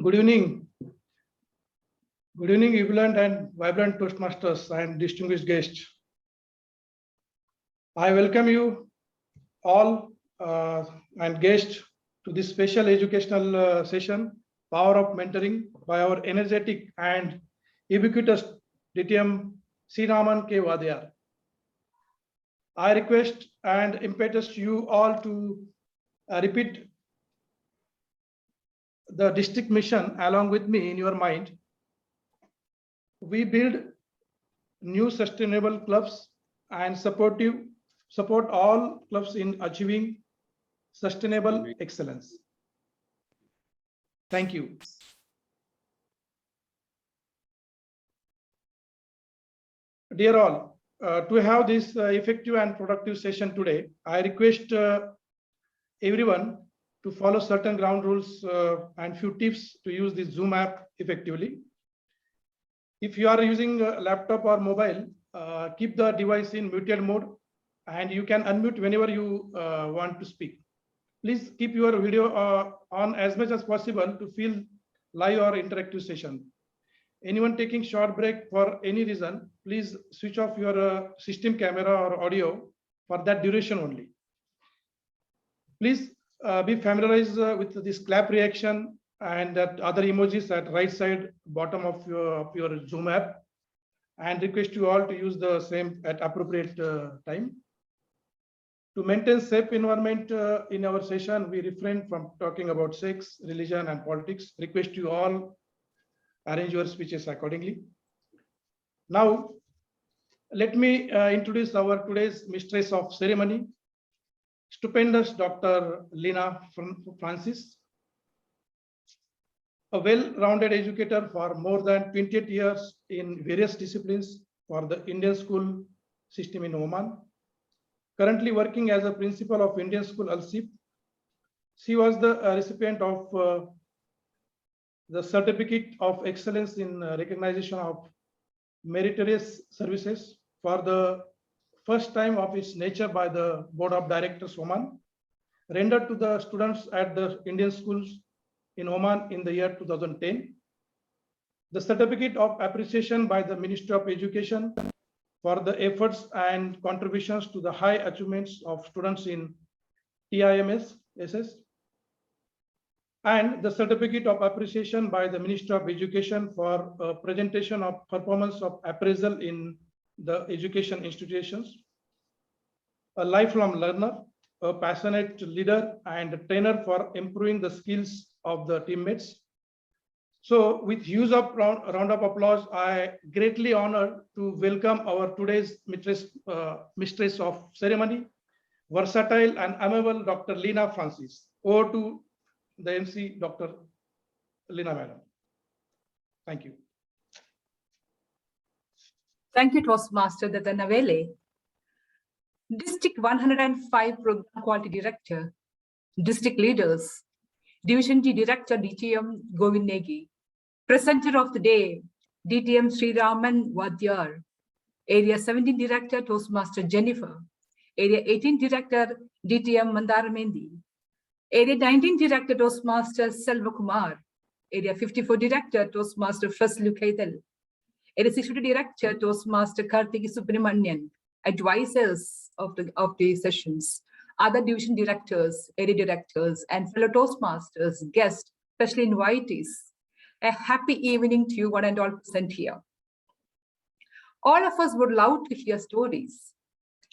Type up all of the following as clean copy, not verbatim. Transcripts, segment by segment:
Good evening. Good evening, jubilant and vibrant Toastmasters and distinguished guests. I welcome you all and guests to this special educational session, Power of Mentoring, by our energetic and ubiquitous DTM SHREERAMAN Vadhyar. I request and impetus you all to repeat the district mission along with me in your mind. We build new sustainable clubs and support all clubs in achieving sustainable excellence. Thank you. Dear all, to have this effective and productive session today, I request everyone to follow certain ground rules and few tips to use this Zoom app effectively. If you are using a laptop or mobile, keep the device in muted mode and you can unmute whenever you want to speak. Please keep your video on as much as possible to feel live or interactive session. Anyone taking short break for any reason, please switch off your system camera or audio for that duration only. Please be familiarized with this clap reaction and that other emojis at right side bottom of your Zoom app, and request you all to use the same at appropriate time. To maintain safe environment in our session, we refrain from talking about sex, religion, and politics. Request you all arrange your speeches accordingly. Now, let me introduce our today's mistress of ceremony, stupendous Dr. Lina Francis, a well-rounded educator for more than 28 years in various disciplines for the Indian school system in Oman. Currently working as a principal of Indian School Al-Sif. She was the recipient of the Certificate of Excellence in Recognition of Meritorious Services for the first time of its nature by the Board of Directors Oman, rendered to the students at the Indian schools in Oman in the year 2010. The Certificate of Appreciation by the Ministry of Education for the efforts and contributions to the high achievements of students in TIMS SS, and the Certificate of Appreciation by the Ministry of Education for presentation of performance of appraisal in the education institutions. A lifelong learner, a passionate leader and trainer for improving the skills of the teammates. So with huge round of applause, I greatly honored to welcome our today's mistress of ceremony, versatile and amiable Dr. Lina Francis. Over to the MC, Dr. Lina Madam. Thank you. Thank you, Toastmaster Datanavele. District 105 Program Quality Director, District Leaders, Division T Director DTM Govind Negi, Presenter of the Day, DTM SHREERAMAN VADHYAR, Area 17 Director Toastmaster Jennifer, Area 18 Director DTM Mentee, Area 19 Director Toastmaster Selva Kumar, Area 54 Director Toastmaster Faslu Kaital, Area 62 Director Toastmaster Karthiki Subramanian, advisors of the sessions, other division directors, area directors, and fellow Toastmasters, guests, especially invitees. A happy evening to you, one and all present here. All of us would love to hear stories.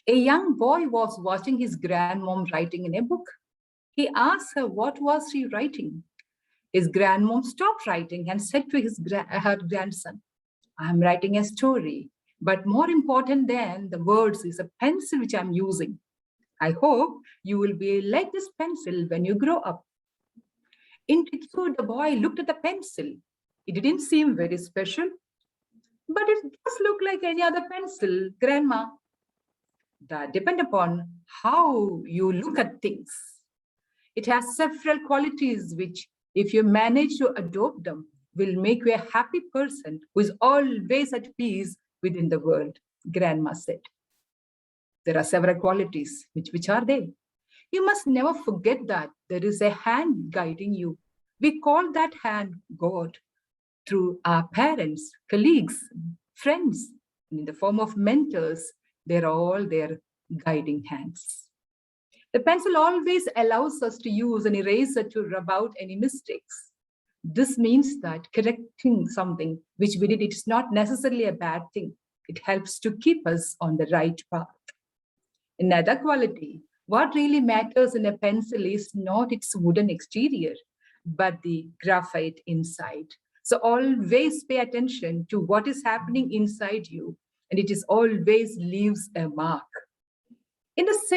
A young boy was watching his grandmom writing in a book. He asked her what was she writing. His grandmom stopped writing and said to her grandson, "I'm writing a story, but more important than the words is a pencil which I'm using. I hope you will be like this pencil when you grow up." Intrigued, the boy looked at the pencil. It didn't seem very special, but it does look like any other pencil, Grandma. That depends upon how you look at things. It has several qualities which, if you manage to adopt them, will make you a happy person who is always at peace within the world, Grandma said. There are several qualities. Which are they? You must never forget that there is a hand guiding you, We call that hand God through our parents, colleagues, friends, and in the form of mentors. They're all their guiding hands. The pencil always allows us to use an eraser to rub out any mistakes. This means that correcting something which we did, it's not necessarily a bad thing. It helps to keep us on the right path. Another quality, what really matters in a pencil is not its wooden exterior, but the graphite inside. So always pay attention to what is happening inside you, and it is always leaves a mark. In just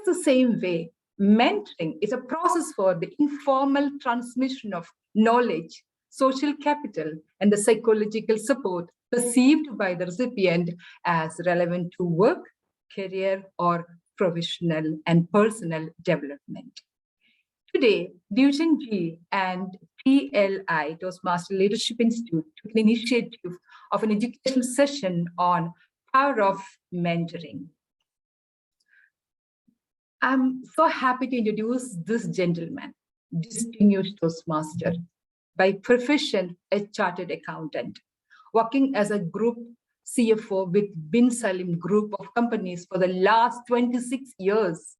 the same way, mentoring is a process for the informal transmission of knowledge, social capital, and the psychological support perceived by the recipient as relevant to work, career, or professional and personal development. Today, Division G and TLI, Toastmaster Leadership Institute, took an initiative of an educational session on power of mentoring. I'm so happy to introduce this gentleman, distinguished Toastmaster, by profession a chartered accountant, working as a group CFO with Bin Salim Group of companies for the last 26 years,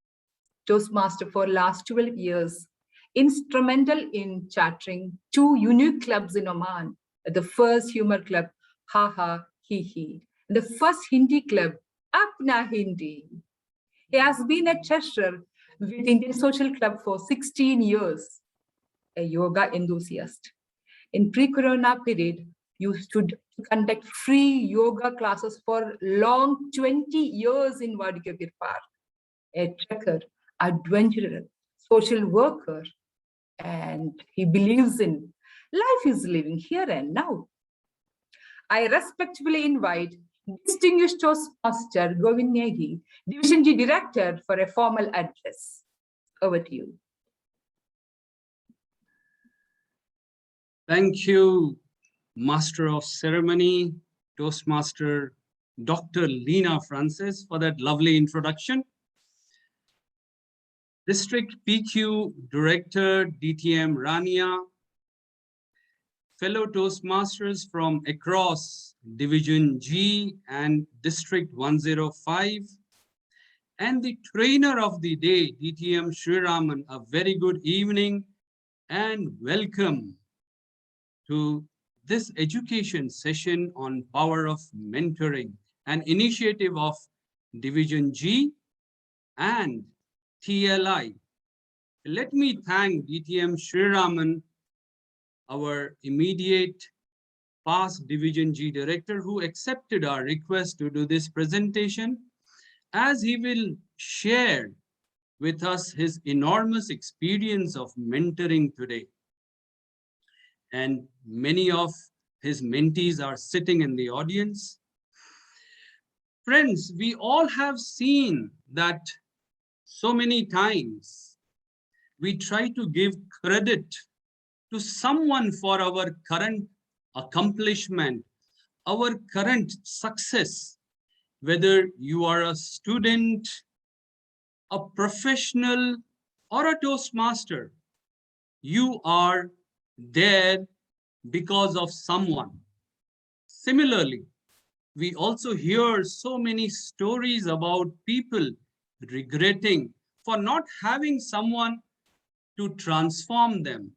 Toastmaster for last 12 years, instrumental in chartering 2 unique clubs in Oman, the first humor club, Ha Ha Hi Hi, and the first Hindi club, Apna Hindi. He has been a treasurer with Indian Social Club for 16 years, a yoga enthusiast. In pre-corona period, used to conduct free yoga classes for long 20 years in Vadhyar Park. A trekker, adventurer, social worker, and he believes in life is living here and now. I respectfully invite distinguished Toastmaster Govind Negi, Division G Director, for a formal address. Over to you. Thank you, Master of Ceremony, Toastmaster Dr. Lena Francis, for that lovely introduction. District PQ Director DTM Rania, fellow Toastmasters from across Division G and District 105, and the trainer of the day, DTM SHREERAMAN, a very good evening and welcome to this education session on power of mentoring, an initiative of Division G and TLI. Let me thank DTM SHREERAMAN, our immediate past Division G Director, who accepted our request to do this presentation, as he will share with us his enormous experience of mentoring today. And many of his mentees are sitting in the audience. Friends, we all have seen that so many times we try to give credit to someone for our current accomplishment, our current success, whether you are a student, a professional, or a Toastmaster, you are there because of someone. Similarly, we also hear so many stories about people regretting for not having someone to transform them,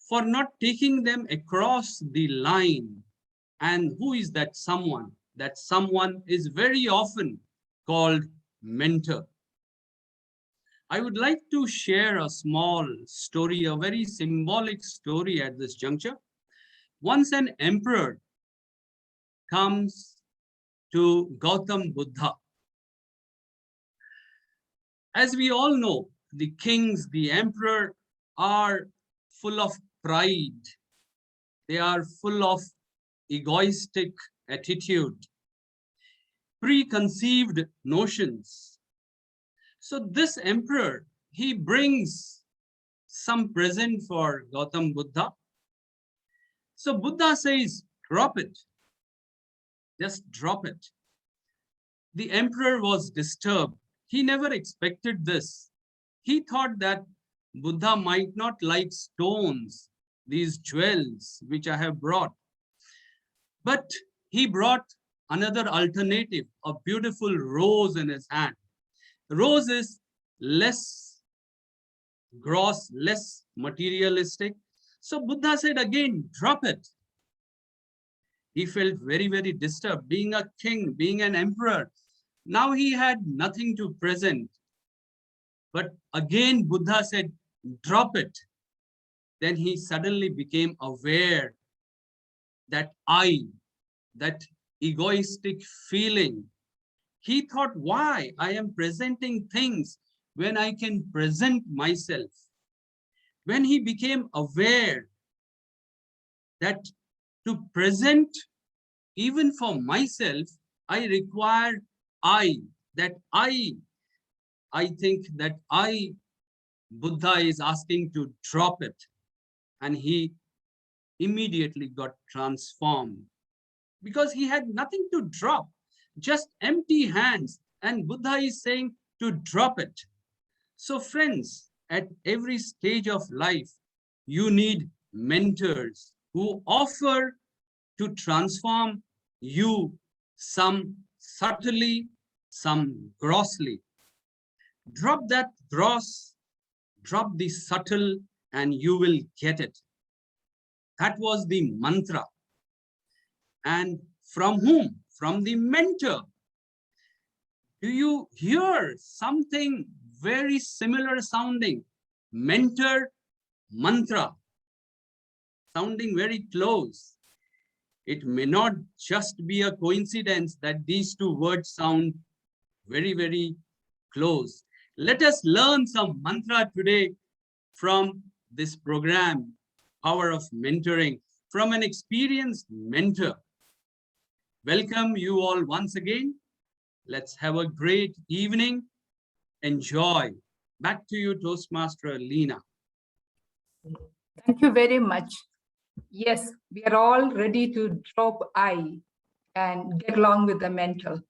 for not taking them across the line. And who is that someone? That someone is very often called mentor. I would like to share a small story, a very symbolic story at this juncture. Once an emperor comes to Gautam Buddha. As we all know, the kings, the emperor are full of pride. They are full of egoistic attitude, preconceived notions. So this emperor, he brings some present for Gautam Buddha. So Buddha says, drop it. Just drop it. The emperor was disturbed. He never expected this. He thought that Buddha might not like stones, these jewels which I have brought. But he brought another alternative, a beautiful rose in his hand. Rose is less gross, less materialistic. So Buddha said again, drop it. He felt very, very disturbed, being a king, being an emperor. Now he had nothing to present. But again, Buddha said, drop it. Then he suddenly became aware that that egoistic feeling. He thought, why I am presenting things when I can present myself? When he became aware that to present even for myself, I require I think that Buddha is asking to drop it. And he immediately got transformed because he had nothing to drop, just empty hands. And Buddha is saying to drop it. So friends, at every stage of life, you need mentors who offer to transform you, some subtly, some grossly. Drop that gross, drop the subtle, and you will get it. That was the mantra. And from whom? From the mentor. Do you hear something very similar sounding? Mentor, mantra, sounding very close. It may not just be a coincidence that these two words sound very, very close. Let us learn some mantra today from this program, Power of Mentoring, from an experienced mentor. Welcome you all once again. Let's have a great evening. Enjoy. Back to you, Toastmaster Leena. Thank you very much. Yes, we are all ready to drop I and get along with the mentor.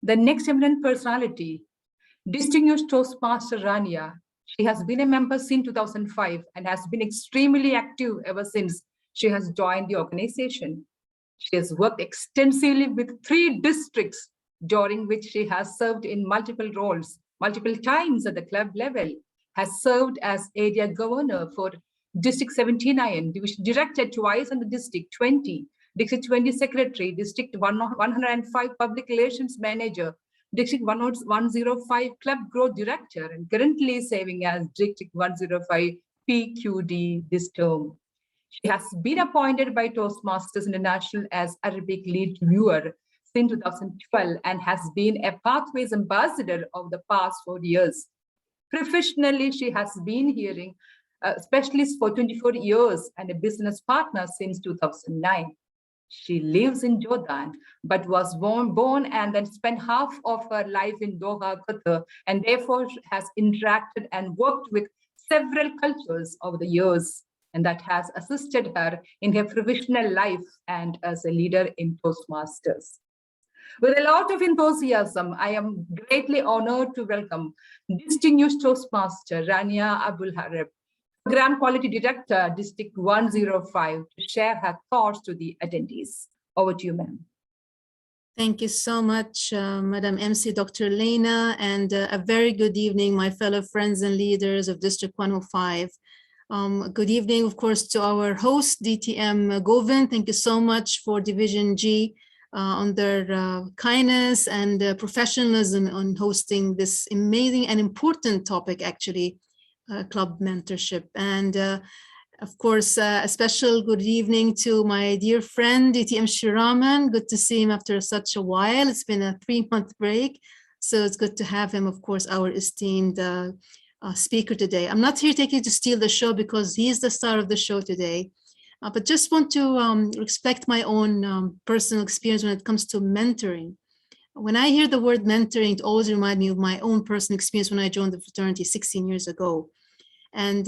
The next eminent personality, distinguished Toastmaster Rania. She has been a member since 2005 and has been extremely active ever since she has joined the organization. She has worked extensively with 3 districts, during which she has served in multiple roles, multiple times at the club level, has served as area governor for District 79, division director twice in the District 20, District 20 secretary, District 105 public relations manager, District 105 club growth director, and currently serving as District 105 PQD this term. She has been appointed by Toastmasters International as Arabic lead viewer since 2012 and has been a Pathways ambassador of the past 4 years. Professionally, she has been hearing specialist for 24 years and a business partner since 2009. She lives in Jordan, but was born and then spent half of her life in Doha, Qatar, and therefore has interacted and worked with several cultures over the years. And that has assisted her in her professional life and as a leader in Toastmasters. With a lot of enthusiasm, I am greatly honored to welcome distinguished Toastmaster Rania Abul Hareb, Program Quality Director, District 105, to share her thoughts to the attendees. Over to you, ma'am. Thank you so much, Madam MC, Dr. Leena, and a very good evening, my fellow friends and leaders of District 105. Good evening, of course, to our host, DTM Govind. Thank you so much for Division G on their kindness and professionalism on hosting this amazing and important topic, actually, club mentorship. And of course, a special good evening to my dear friend, DTM SHREERAMAN. Good to see him after such a while. It's been a 3-month break. So it's good to have him, of course, our esteemed speaker today. I'm not here taking to steal the show because he's the star of the show today, but just want to reflect my own personal experience when it comes to mentoring. When I hear the word mentoring, it always reminds me of my own personal experience when I joined the fraternity 16 years ago. And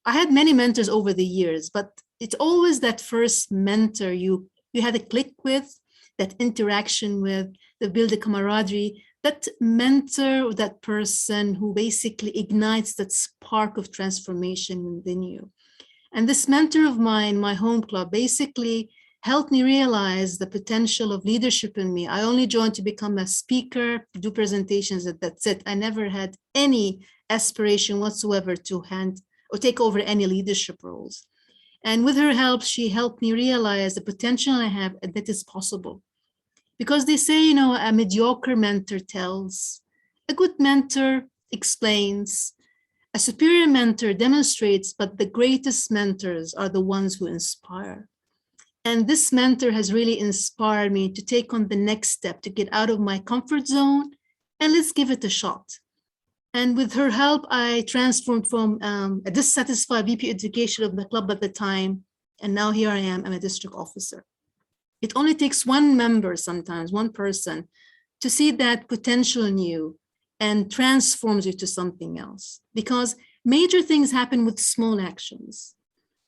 I had many mentors over the years, but it's always that first mentor you had a click with, that interaction with, that build a camaraderie, that mentor or that person who basically ignites that spark of transformation within you. And this mentor of mine, my home club, basically helped me realize the potential of leadership in me. I only joined to become a speaker, do presentations, and that's it. I never had any aspiration whatsoever to hand or take over any leadership roles. And with her help, she helped me realize the potential I have and that is possible. Because they say, you know, a mediocre mentor tells, a good mentor explains, a superior mentor demonstrates, but the greatest mentors are the ones who inspire. And this mentor has really inspired me to take on the next step, to get out of my comfort zone, and let's give it a shot. And with her help, I transformed from a dissatisfied VP education of the club at the time, and now here I am, I'm a district officer. It only takes one member sometimes, one person, to see that potential in you and transforms you to something else, because major things happen with small actions.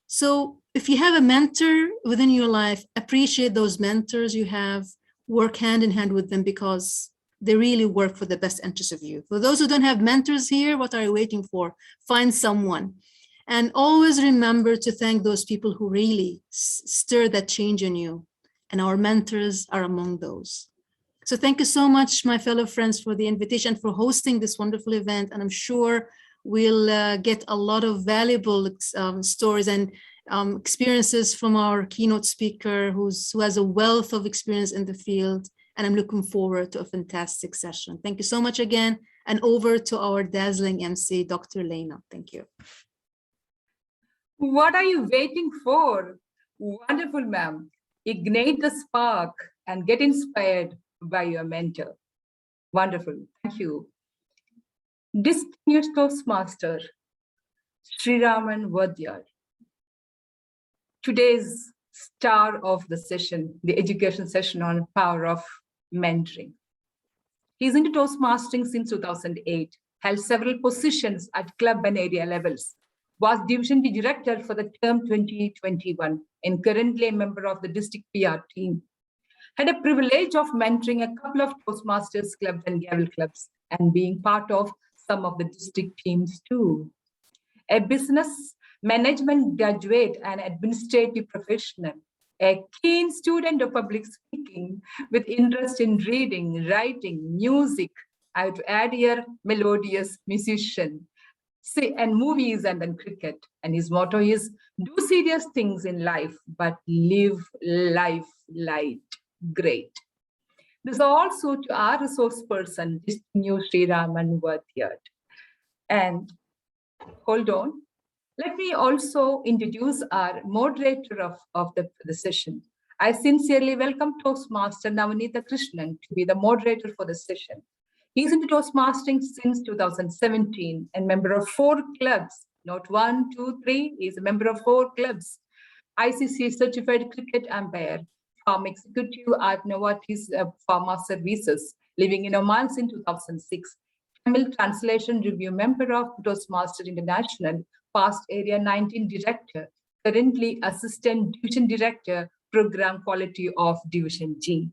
So if you have a mentor within your life, appreciate those mentors you have, work hand in hand with them because they really work for the best interest of you. For those who don't have mentors here, what are you waiting for? Find someone. And always remember to thank those people who really stir that change in you. And our mentors are among those. So thank you so much, my fellow friends, for the invitation, for hosting this wonderful event. And I'm sure we'll get a lot of valuable stories and experiences from our keynote speaker who has a wealth of experience in the field. And I'm looking forward to a fantastic session. Thank you so much again. And over to our dazzling MC, Dr. Lena. Thank you. What are you waiting for? Wonderful, ma'am. Ignite the spark and get inspired by your mentor. Wonderful. Thank you. Distinguished Toastmaster, SHREERAMAN VADHYAR. Today's star of the session, the education session on power of mentoring. He's into Toastmastering since 2008, held several positions at club and area levels, was Division D Director for the term 2021, and currently a member of the district PR team. Had a privilege of mentoring a couple of Toastmasters clubs and Gavel clubs and being part of some of the district teams too. A business management graduate and administrative professional, a keen student of public speaking with interest in reading, writing, music. I would add here melodious musician, and movies and then cricket. And his motto is, do serious things in life, but live life light. Great. This is also to our resource person, distinguished SHREERAMAN VADHYAR. And hold on. Let me also introduce our moderator of the session. I sincerely welcome Toastmaster Navneeta Krishnan to be the moderator for the session. He's into Toastmastering since 2017 and member of 4 clubs, not 1, 2, 3. He's a member of 4 clubs. ICC certified cricket umpire, farm executive at Novartis Pharma Services, living in Oman since 2006. Tamil translation review member of Toastmaster International, past Area 19 Director, currently Assistant Division Director, Program Quality of Division G.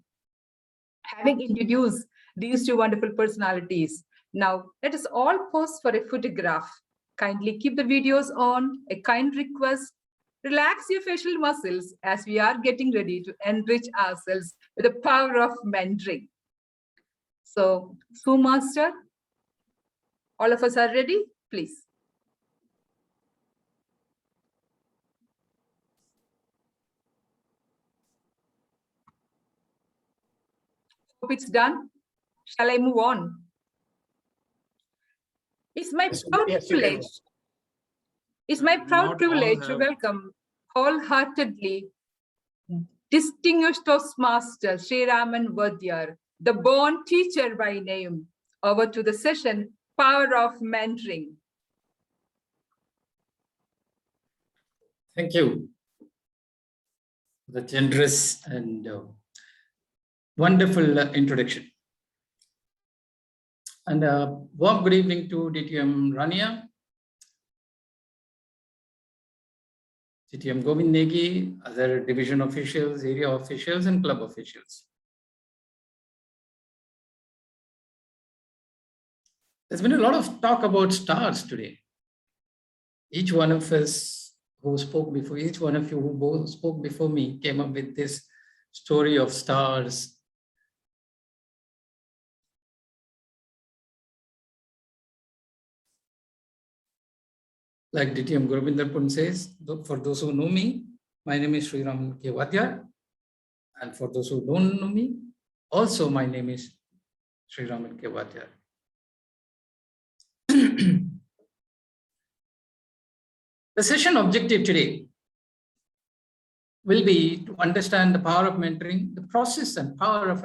Having introduced these 2 wonderful personalities, now let us all pose for a photograph. Kindly keep the videos on. A kind request, relax your facial muscles as we are getting ready to enrich ourselves with the power of mentoring. So, Master, all of us are ready, please. Hope it's done. Shall I move on? It's my proud privilege to welcome wholeheartedly distinguished Toastmaster SHREERAMAN VADHYAR, the born teacher by name, over to the session, Power of Mentoring. Thank you for the generous and wonderful introduction. And warm good evening to DTM Rania, DTM Govind Negi, other division officials, area officials, and club officials. There's been a lot of talk about stars today. Each one of us who spoke before, each one of you who both spoke before me came up with this story of stars. Like DTM Gurubindarpun says, for those who know me, my name is Shreeraman Vadhyar. And for those who don't know me, also my name is Shreeraman Vadhyar. The session objective today will be to understand the power of mentoring, the process and power of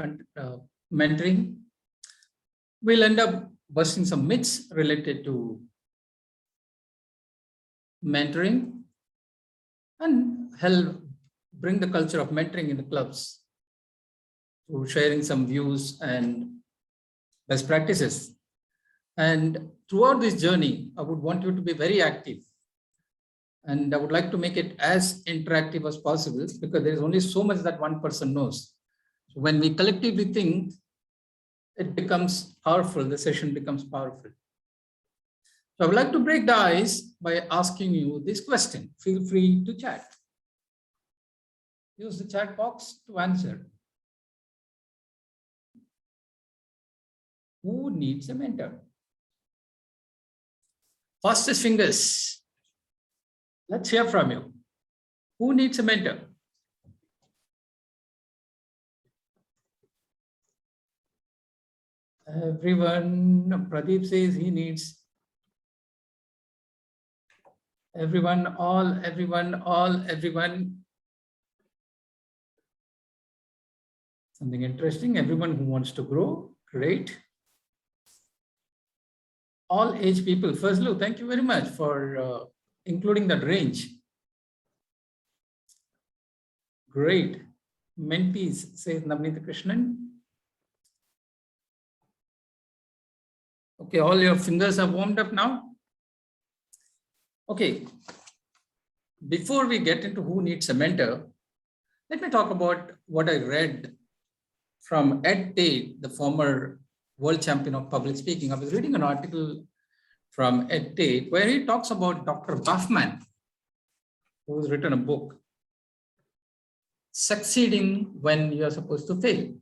mentoring. We'll end up busting some myths related to mentoring and help bring the culture of mentoring in the clubs through sharing some views and best practices. And throughout this journey, I would want you to be very active. And I would like to make it as interactive as possible because there is only so much that one person knows. So when we collectively think, it becomes powerful, the session becomes powerful. So I would like to break the ice by asking you this question. Feel free to chat. Use the chat box to answer. Who needs a mentor? Fastest fingers. Let's hear from you. Who needs a mentor? Everyone. Pradeep says he needs. Everyone, all, everyone, all, everyone. Something interesting. Everyone who wants to grow. Great. All age people. Fazlu, thank you very much for including that range. Great. Mentees, says Navneet Krishnan. Okay, all your fingers are warmed up now. Okay. Before we get into who needs a mentor, let me talk about what I read from Ed Tate, the former world champion of public speaking. I was reading an article from Ed Tate where he talks about Dr. Buffman, who's written a book, Succeeding When You're Supposed to Fail.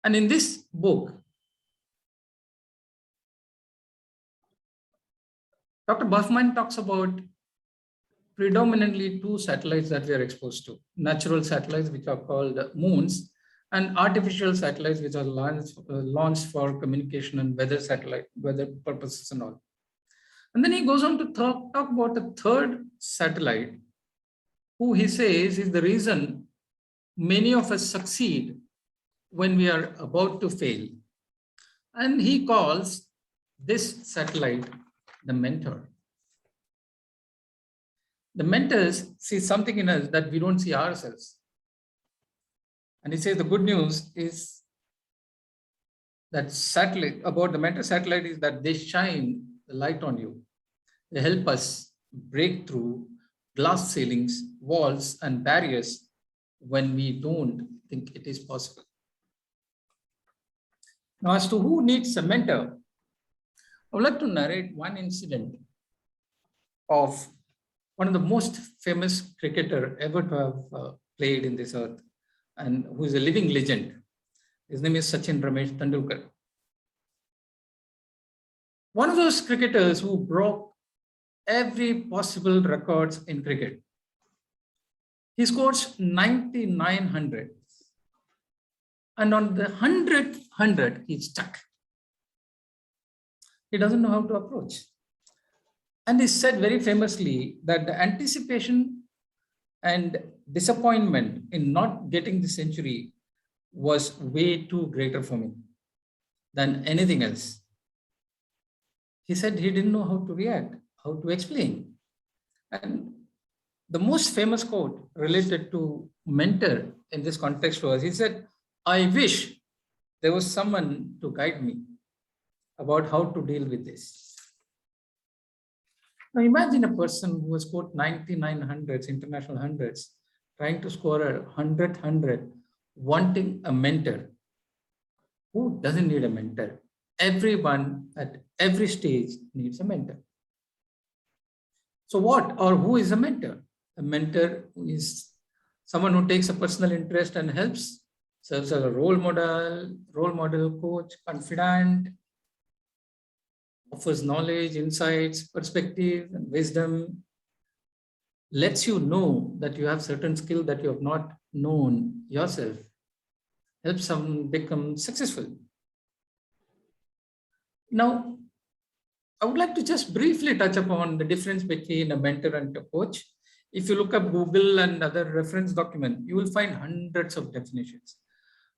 And in this book, Dr. Buffman talks about predominantly two satellites that we are exposed to, natural satellites, which are called moons, and artificial satellites, which are launched for communication and weather purposes and all. And then he goes on to talk about the third satellite, who he says is the reason many of us succeed when we are about to fail. And he calls this satellite the mentor. The mentors see something in us that we don't see ourselves. And he says the good news is that satellite, about the mentor satellite, is that they shine the light on you. They help us break through glass ceilings, walls, and barriers when we don't think it is possible. Now, as to who needs a mentor, I would like to narrate one incident of one of the most famous cricketer ever to have played in this earth, and who is a living legend. His name is Sachin Ramesh Tendulkar. One of those cricketers who broke every possible records in cricket. He scores 9,900. And on the 100th, he's stuck. He doesn't know how to approach. And he said very famously that the anticipation and disappointment in not getting the century was way too greater for me than anything else. He said he didn't know how to react, how to explain. And the most famous quote related to mentor in this context was, he said, "I wish there was someone to guide me about how to deal with this." Now imagine a person who has scored 9,900s, international hundreds, trying to score a 100, wanting a mentor. Who doesn't need a mentor? everyone at every stage needs a mentor. So what or who is a mentor? A mentor is someone who takes a personal interest and helps, serves as a role model, coach, confidant, offers knowledge, insights, perspective, and wisdom, lets you know that you have certain skill that you have not known yourself, helps someone become successful. Now, I would like to just briefly touch upon the difference between a mentor and a coach. If you look up Google and other reference document, you will find hundreds of definitions.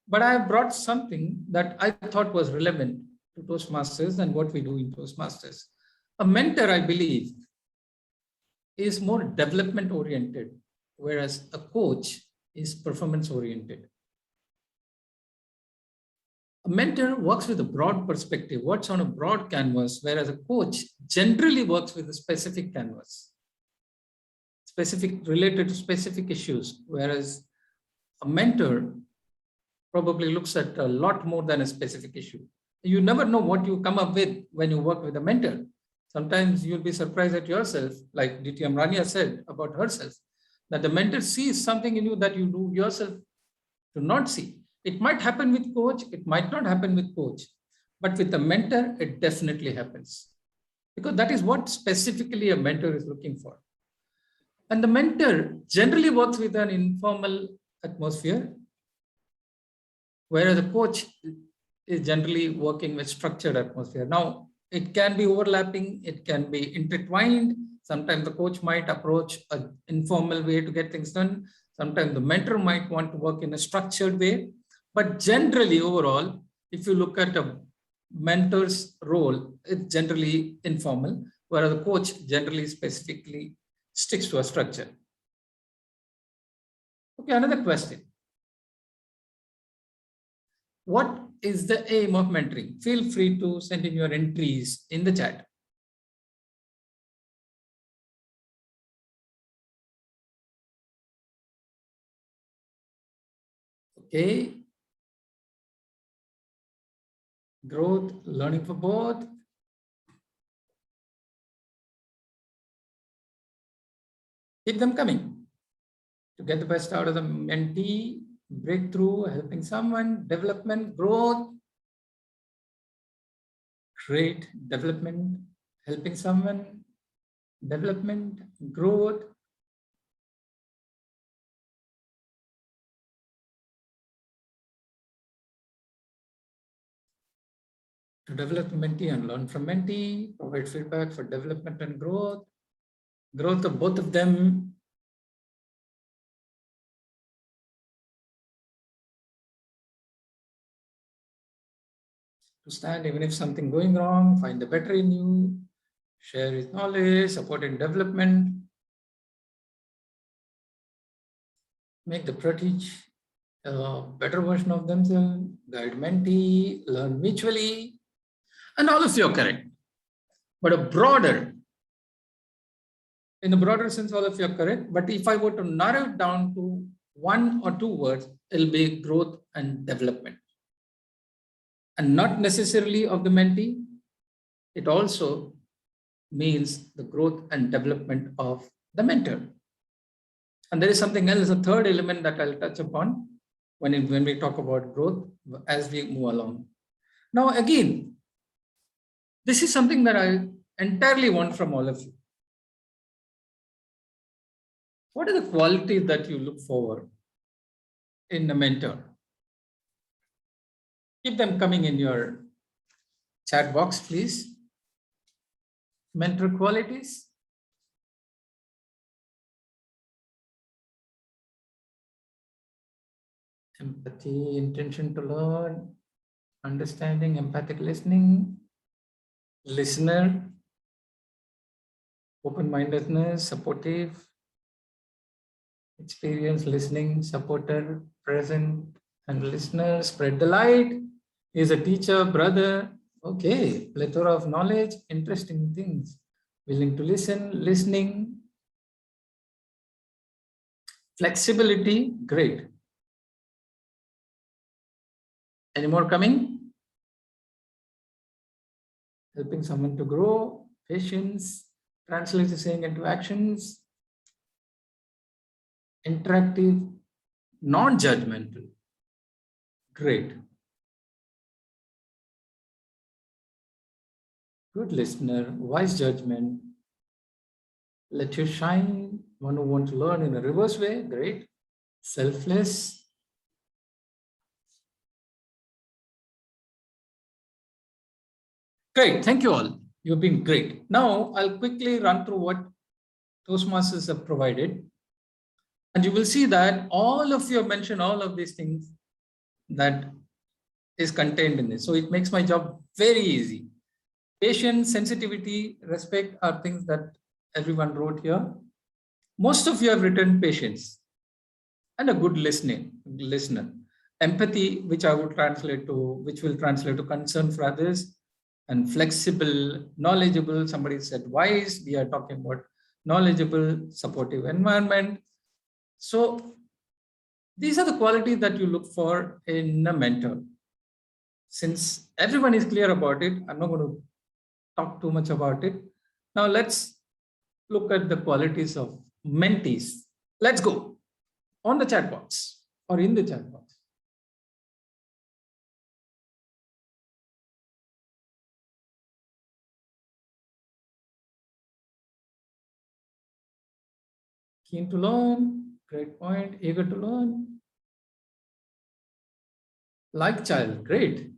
But I have brought something that I thought was relevant to Toastmasters and what we do in Toastmasters. A mentor, I believe, is more development oriented, whereas a coach is performance oriented. A mentor works with a broad perspective, works on a broad canvas, whereas a coach generally works with a specific canvas, related to specific issues, whereas a mentor probably looks at a lot more than a specific issue. You never know what you come up with when you work with a mentor. Sometimes you'll be surprised at yourself, like DTM Rania said about herself, that the mentor sees something in you that you do yourself to not see. It might happen with coach, it might not happen with coach, but with a mentor, it definitely happens. Because that is what specifically a mentor is looking for. And the mentor generally works with an informal atmosphere, whereas the coach is generally working with structured atmosphere. Now, it can be overlapping, it can be intertwined. Sometimes the coach might approach an informal way to get things done. Sometimes the mentor might want to work in a structured way. But generally, overall, if you look at a mentor's role, it's generally informal, whereas the coach generally specifically sticks to a structure. Okay, another question. What is the aim of mentoring? Feel free to send in your entries in the chat. Okay. Growth, learning for both. Keep them coming. To get the best out of the mentee, breakthrough, helping someone, development, growth. Great, development, helping someone, development, growth. To develop the mentee and learn from mentee, provide feedback for development and growth. Growth of both of them. To stand even if something going wrong, find the better in you, share his knowledge, support in development, make the protege a better version of themselves, guide mentee, learn mutually, and all of you are correct. But in a broader sense, all of you are correct. But if I were to narrow it down to one or two words, it'll be growth and development. And not necessarily of the mentee, it also means the growth and development of the mentor. And there is something else, a third element that I'll touch upon when we talk about growth as we move along. Now, again, this is something that I entirely want from all of you. What are the qualities that you look for in a mentor? Keep them coming in your chat box, please. Mentor qualities. Empathy, intention to learn, understanding, empathic listening, listener, open-mindedness, supportive, experience, listening, supporter, present, and listener, spread the light, is a teacher, brother, okay, plethora of knowledge, interesting things, willing to listen, listening, flexibility, great. Any more coming? helping someone to grow, patience, translate the saying into actions, interactive, non-judgmental. Great. Good listener, wise judgment. Let you shine. One who wants to learn in a reverse way. Great. Selfless. Great. Thank you all. You've been great. Now I'll quickly run through what Toastmasters have provided. And you will see that all of you have mentioned all of these things that is contained in this. So it makes my job very easy. Patience, sensitivity, respect are things that everyone wrote here. Most of you have written patience and a good listener. Empathy, which will translate to concern for others, and flexible, knowledgeable. Somebody said wise. We are talking about knowledgeable, supportive environment. So these are the qualities that you look for in a mentor. Since everyone is clear about it, I'm not going to talk too much about it. Now let's look at the qualities of mentees. Let's go on the chat box or in the chat box. Keen to learn, great point, eager to learn. Like child, great.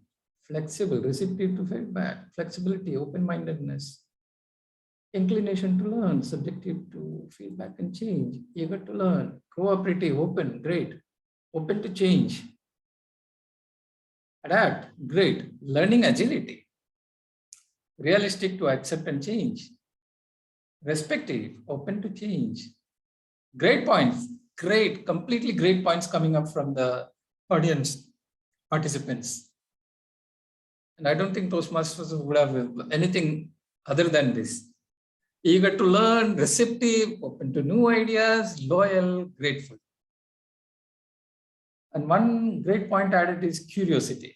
Flexible, receptive to feedback, flexibility, open-mindedness. Inclination to learn, subjective to feedback and change, eager to learn, cooperative, open, great, open to change, adapt, great, learning agility, realistic to accept and change, respective, open to change. Great points, great, completely great points coming up from the audience participants. And I don't think Toastmasters would have anything other than this. Eager to learn, receptive, open to new ideas, loyal, grateful. And one great point added is curiosity.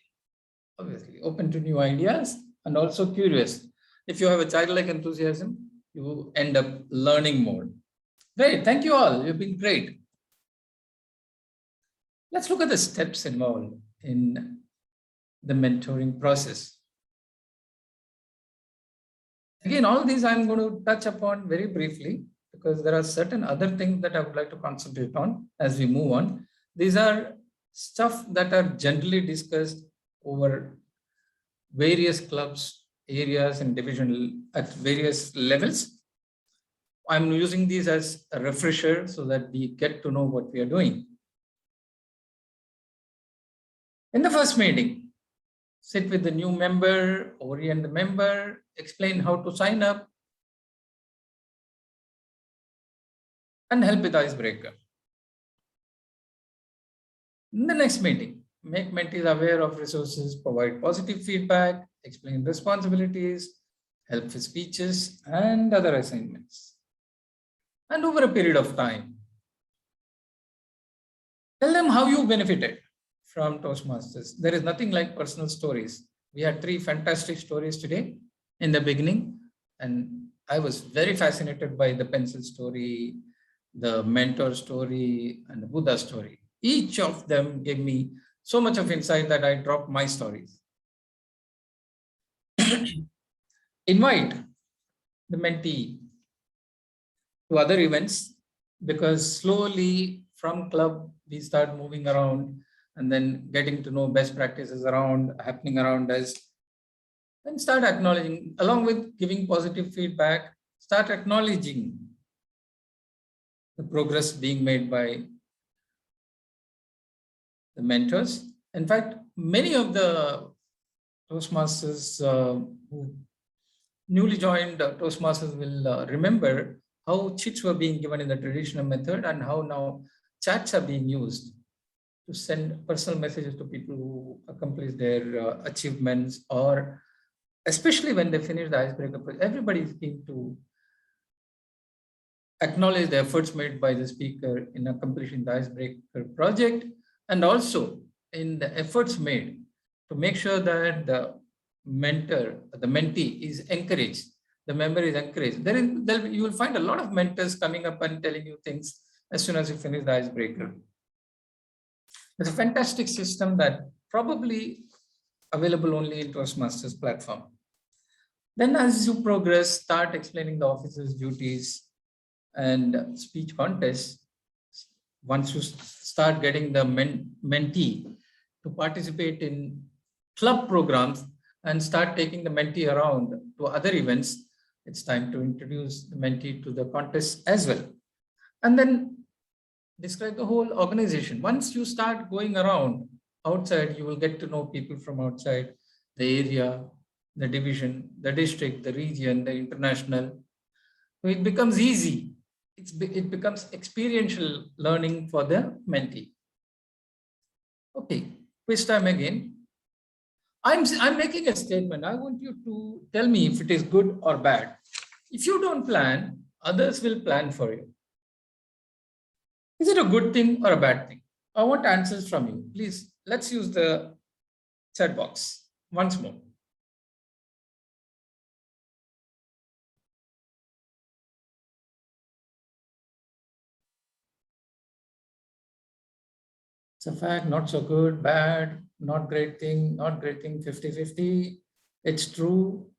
Obviously, open to new ideas and also curious. If you have a childlike enthusiasm, you end up learning more. Great, thank you all. You've been great. Let's look at the steps involved in the mentoring process. Again, all these I'm going to touch upon very briefly because there are certain other things that I would like to concentrate on as we move on. These are stuff that are generally discussed over various clubs, areas, and divisional at various levels. I'm using these as a refresher so that we get to know what we are doing. In the first meeting, sit with the new member, orient the member, explain how to sign up, and help with icebreaker. In the next meeting, make mentees aware of resources, provide positive feedback, explain responsibilities, help with speeches and other assignments. And over a period of time, tell them how you benefited from Toastmasters. There is nothing like personal stories. We had 3 fantastic stories today in the beginning, and I was very fascinated by the pencil story, the mentor story, and the Buddha story. Each of them gave me so much of insight that I dropped my stories. Invite the mentee to other events, because slowly from club, we start moving around and then getting to know best practices happening around us, and start acknowledging, along with giving positive feedback, start acknowledging the progress being made by the mentors. In fact, many of the Toastmasters who newly joined Toastmasters will remember how chits were being given in the traditional method and how now chats are being used to send personal messages to people who accomplish their achievements, or especially when they finish the icebreaker. Everybody is keen to acknowledge the efforts made by the speaker in accomplishing the icebreaker project, and also in the efforts made to make sure that the mentor, the mentee is encouraged, the member is encouraged, you will find a lot of mentors coming up and telling you things as soon as you finish the icebreaker. It's a fantastic system that probably available only in Toastmasters platform. Then as you progress, start explaining the officer's duties and speech contests. Once you start getting the mentee to participate in club programs and start taking the mentee around to other events, it's time to introduce the mentee to the contest as well. And then describe the whole organization. Once you start going around outside, you will get to know people from outside, the area, the division, the district, the region, the international. So it becomes easy. It becomes experiential learning for the mentee. Okay, quiz time again. I'm making a statement. I want you to tell me if it is good or bad. If you don't plan, others will plan for you. Is it a good thing or a bad thing? I want answers from you. Please, let's use the chat box once more. It's a fact, not so good, bad, not great thing, 50-50. It's true.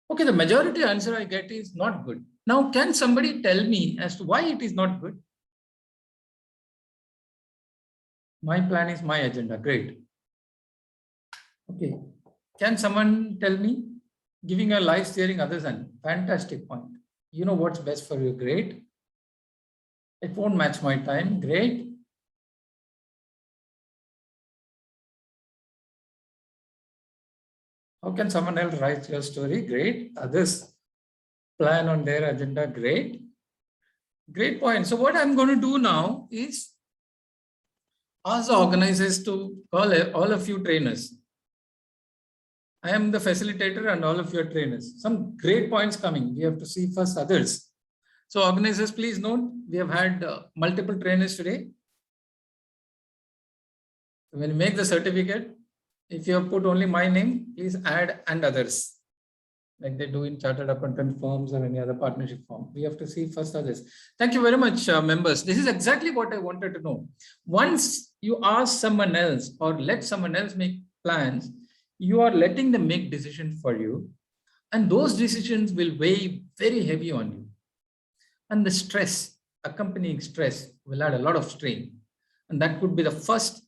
Okay, the majority answer I get is not good. Now, can somebody tell me as to why it is not good? My plan is my agenda. Great. Okay. Can someone tell me? Giving a life steering others and fantastic point. You know what's best for you. Great. It won't match my time. Great. How can someone else write your story? Great. Others plan on their agenda. Great. Great point. So what I'm going to do now is ask the organizers to call all of you trainers. I am the facilitator and all of your trainers. Some great points coming. We have to see first others. So organizers, please note, we have had multiple trainers today. When you make the certificate, if you have put only my name, please add and others, like they do in chartered accountant firms or any other partnership firm. We have to see first others. Thank you very much, members. This is exactly what I wanted to know. Once you ask someone else or let someone else make plans, you are letting them make decisions for you. And those decisions will weigh very heavy on you. And the stress, accompanying stress, will add a lot of strain. And that could be the first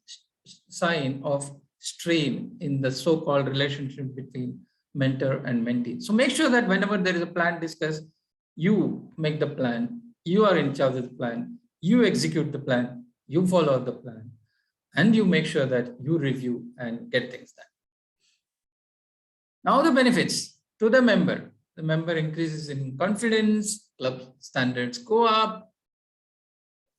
sign of strain in the so-called relationship between mentor and mentee. So make sure that whenever there is a plan discussed, you make the plan, you are in charge of the plan, you execute the plan, you follow the plan, and you make sure that you review and get things done. Now the benefits to the member. The member increases in confidence, club standards go up,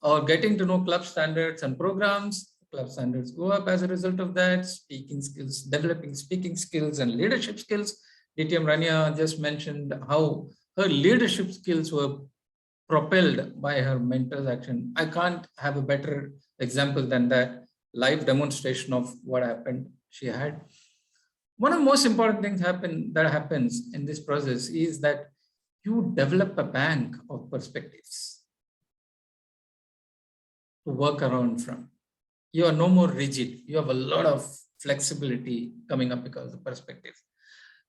or getting to know club standards and programs. Club standards go up as a result of that. Speaking skills, developing speaking skills and leadership skills. DTM Rania just mentioned how her leadership skills were propelled by her mentor's action. I can't have a better example than that live demonstration of what happened she had. One of the most important things that happens in this process is that you develop a bank of perspectives to work around from. You are no more rigid. You have a lot of flexibility coming up because of the perspectives.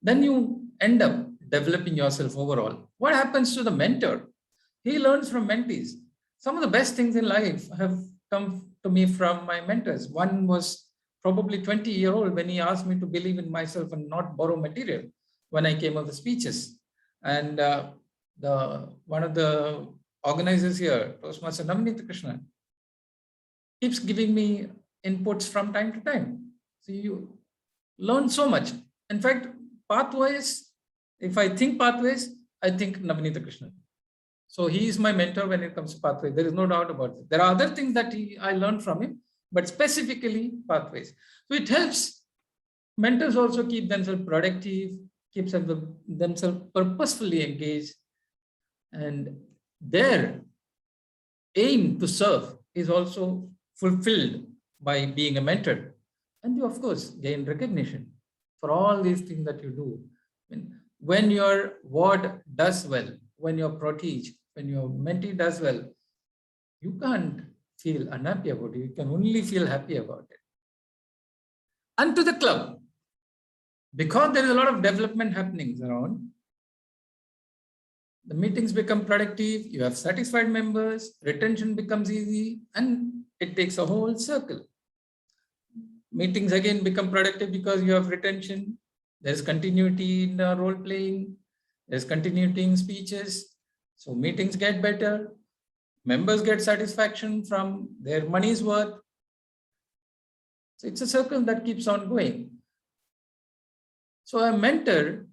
Then you end up developing yourself overall. What happens to the mentor? He learns from mentees. Some of the best things in life have come to me from my mentors. One was probably 20-year-old when he asked me to believe in myself and not borrow material when I came up with speeches. And one of the organizers here, Toastmaster Krishna, keeps giving me inputs from time to time. So you learn so much. In fact, pathways, if I think pathways, I think Navneet Krishna. So he is my mentor when it comes to pathways. There is no doubt about it. There are other things that I learned from him, but specifically pathways. So it helps mentors also keep themselves productive, keep themselves purposefully engaged, and their aim to serve is also fulfilled by being a mentor. And you, of course, gain recognition for all these things that you do. When your ward does well, when your protege, when your mentee does well, you can't feel unhappy about it. You can only feel happy about it. And to the club, because there is a lot of development happening around, the meetings become productive, you have satisfied members, retention becomes easy, and it takes a whole circle. Meetings again become productive because you have retention, there's continuity in role playing, there's continuity in speeches, so meetings get better, members get satisfaction from their money's worth. So it's a circle that keeps on going. So a mentor,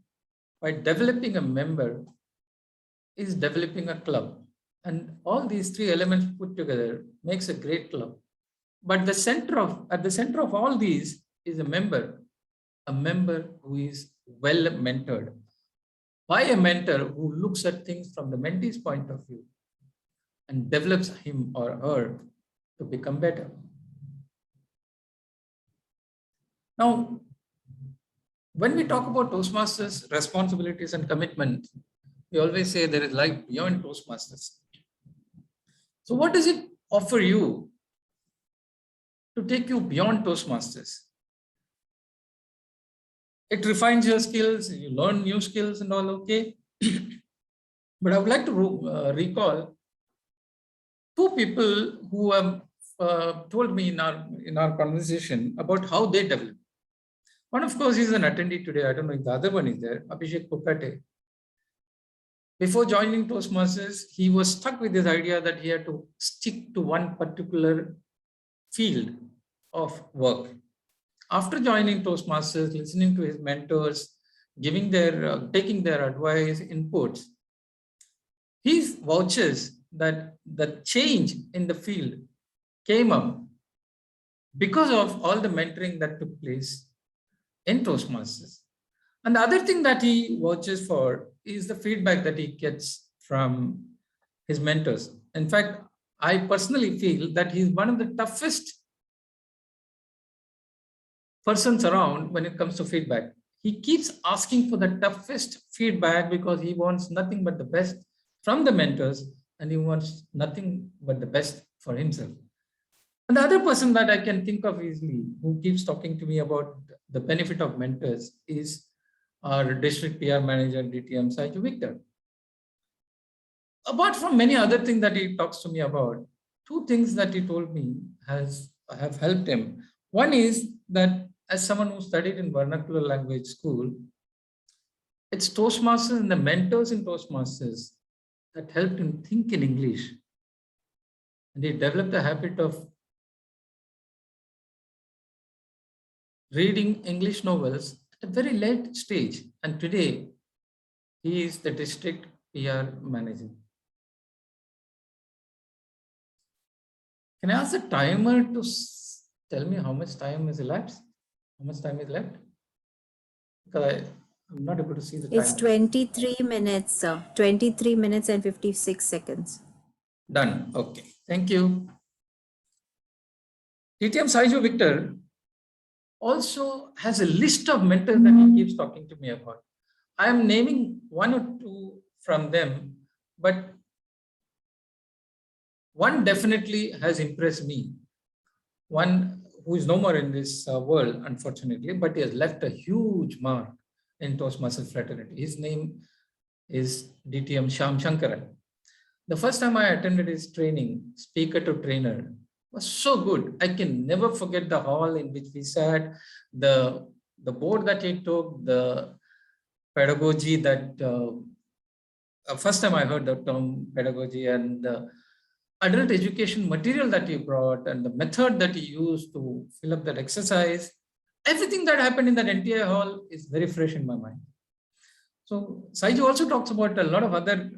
by developing a member, is developing a club. And all these three elements put together makes a great club. But at the center of all these is a member who is well mentored by a mentor who looks at things from the mentee's point of view and develops him or her to become better. Now, when we talk about Toastmasters' responsibilities and commitment, we always say there is life beyond Toastmasters. So what does it offer you to take you beyond Toastmasters? It refines your skills, you learn new skills and all, okay. But I would like to recall two people who have told me in our conversation about how they develop. One, of course, is an attendee today. I don't know if the other one is there, Abhishek Pukate. Before joining Toastmasters, he was stuck with this idea that he had to stick to one particular field of work. After joining Toastmasters, listening to his mentors, taking their advice, inputs, he vouches that the change in the field came up because of all the mentoring that took place in Toastmasters. And the other thing that he vouches for is the feedback that he gets from his mentors. In fact, I personally feel that he's one of the toughest persons around when it comes to feedback. He keeps asking for the toughest feedback because he wants nothing but the best from the mentors, and he wants nothing but the best for himself. And the other person that I can think of easily who keeps talking to me about the benefit of mentors is our district PR manager, DTM SHREERAMAN Victor. Apart from many other things that he talks to me about, two things that he told me have helped him. One is that as someone who studied in vernacular language school, it's Toastmasters and the mentors in Toastmasters that helped him think in English. And he developed a habit of reading English novels at a very late stage. And today, he is the district PR manager. Can I ask the timer to tell me how much time is elapsed? How much time is left? Because I'm not able to see the time. It's 23 minutes, sir. 23 minutes and 56 seconds. Done. Okay. Thank you. DTM SHREERAMAN Victor also has a list of mentors that he keeps talking to me about. I am naming one or two from them, but one definitely has impressed me. One who is no more in this world, unfortunately, but he has left a huge mark in Toastmasters fraternity. His name is DTM Shyam Shankaran. The first time I attended his training, speaker to trainer, was so good. I can never forget the hall in which we sat, the board that he took, the pedagogy that, first time I heard the term pedagogy, and the adult education material that he brought and the method that he used to fill up that exercise. Everything that happened in that entire hall is very fresh in my mind. So Saiju also talks about a lot of other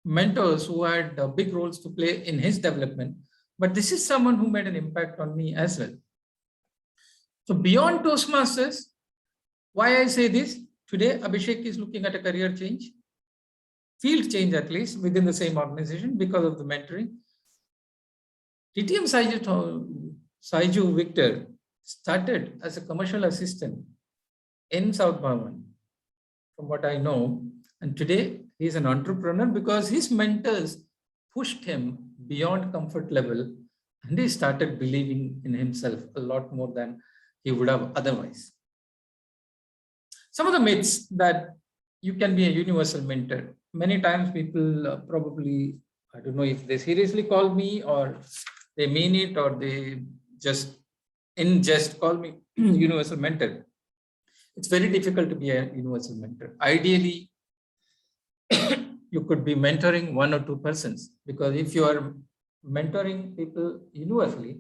mentors who had big roles to play in his development, but this is someone who made an impact on me as well. So beyond Toastmasters, why I say this, today Abhishek is looking at a career change, field change at least within the same organization because of the mentoring. DTM Saiju Victor started as a commercial assistant in South Bhavan, from what I know. And today he's an entrepreneur because his mentors pushed him beyond comfort level, and he started believing in himself a lot more than he would have otherwise. Some of the myths that you can be a universal mentor. Many times people probably, I don't know if they seriously call me or they mean it, or they just in jest call me universal mentor. It's very difficult to be a universal mentor. Ideally, you could be mentoring 1 or 2 persons, because if you are mentoring people universally,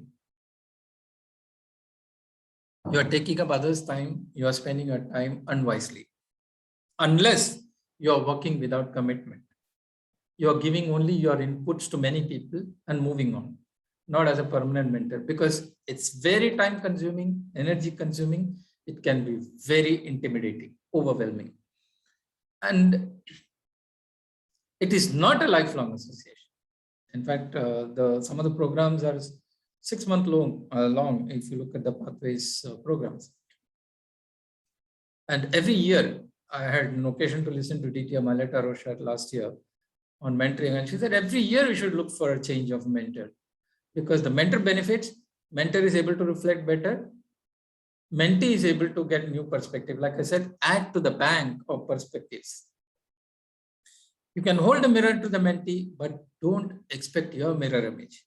you are taking up others' time, you are spending your time unwisely. Unless you are working without commitment. You are giving only your inputs to many people and moving on, not as a permanent mentor, because it's very time consuming, energy consuming. It can be very intimidating, overwhelming. And it is not a lifelong association. In fact, some of the programs are 6 months long if you look at the Pathways programs. And every year, I had an occasion to listen to DTM Allocating last year on mentoring, and she said every year we should look for a change of mentor, because the mentor benefits, mentor is able to reflect better, mentee is able to get new perspective. Like I said, add to the bank of perspectives. You can hold a mirror to the mentee, but don't expect your mirror image.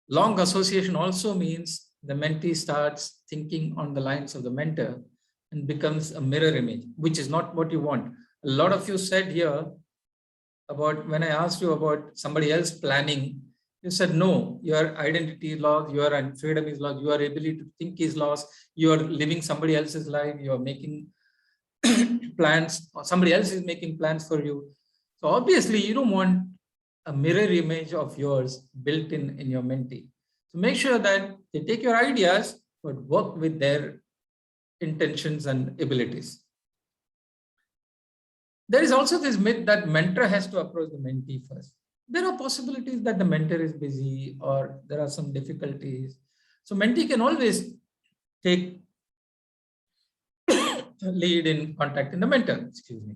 Long association also means the mentee starts thinking on the lines of the mentor and becomes a mirror image, which is not what you want. A lot of you said here about, when I asked you about somebody else planning, you said, no, your identity is lost, your freedom is lost, your ability to think is lost, you are living somebody else's life, you are making plans, or somebody else is making plans for you. So obviously you don't want a mirror image of yours built in your mentee. So make sure that they take your ideas, but work with their intentions and abilities. There is also this myth that mentor has to approach the mentee first. There are possibilities that the mentor is busy or there are some difficulties. So mentee can always take lead in contacting the mentor, excuse me.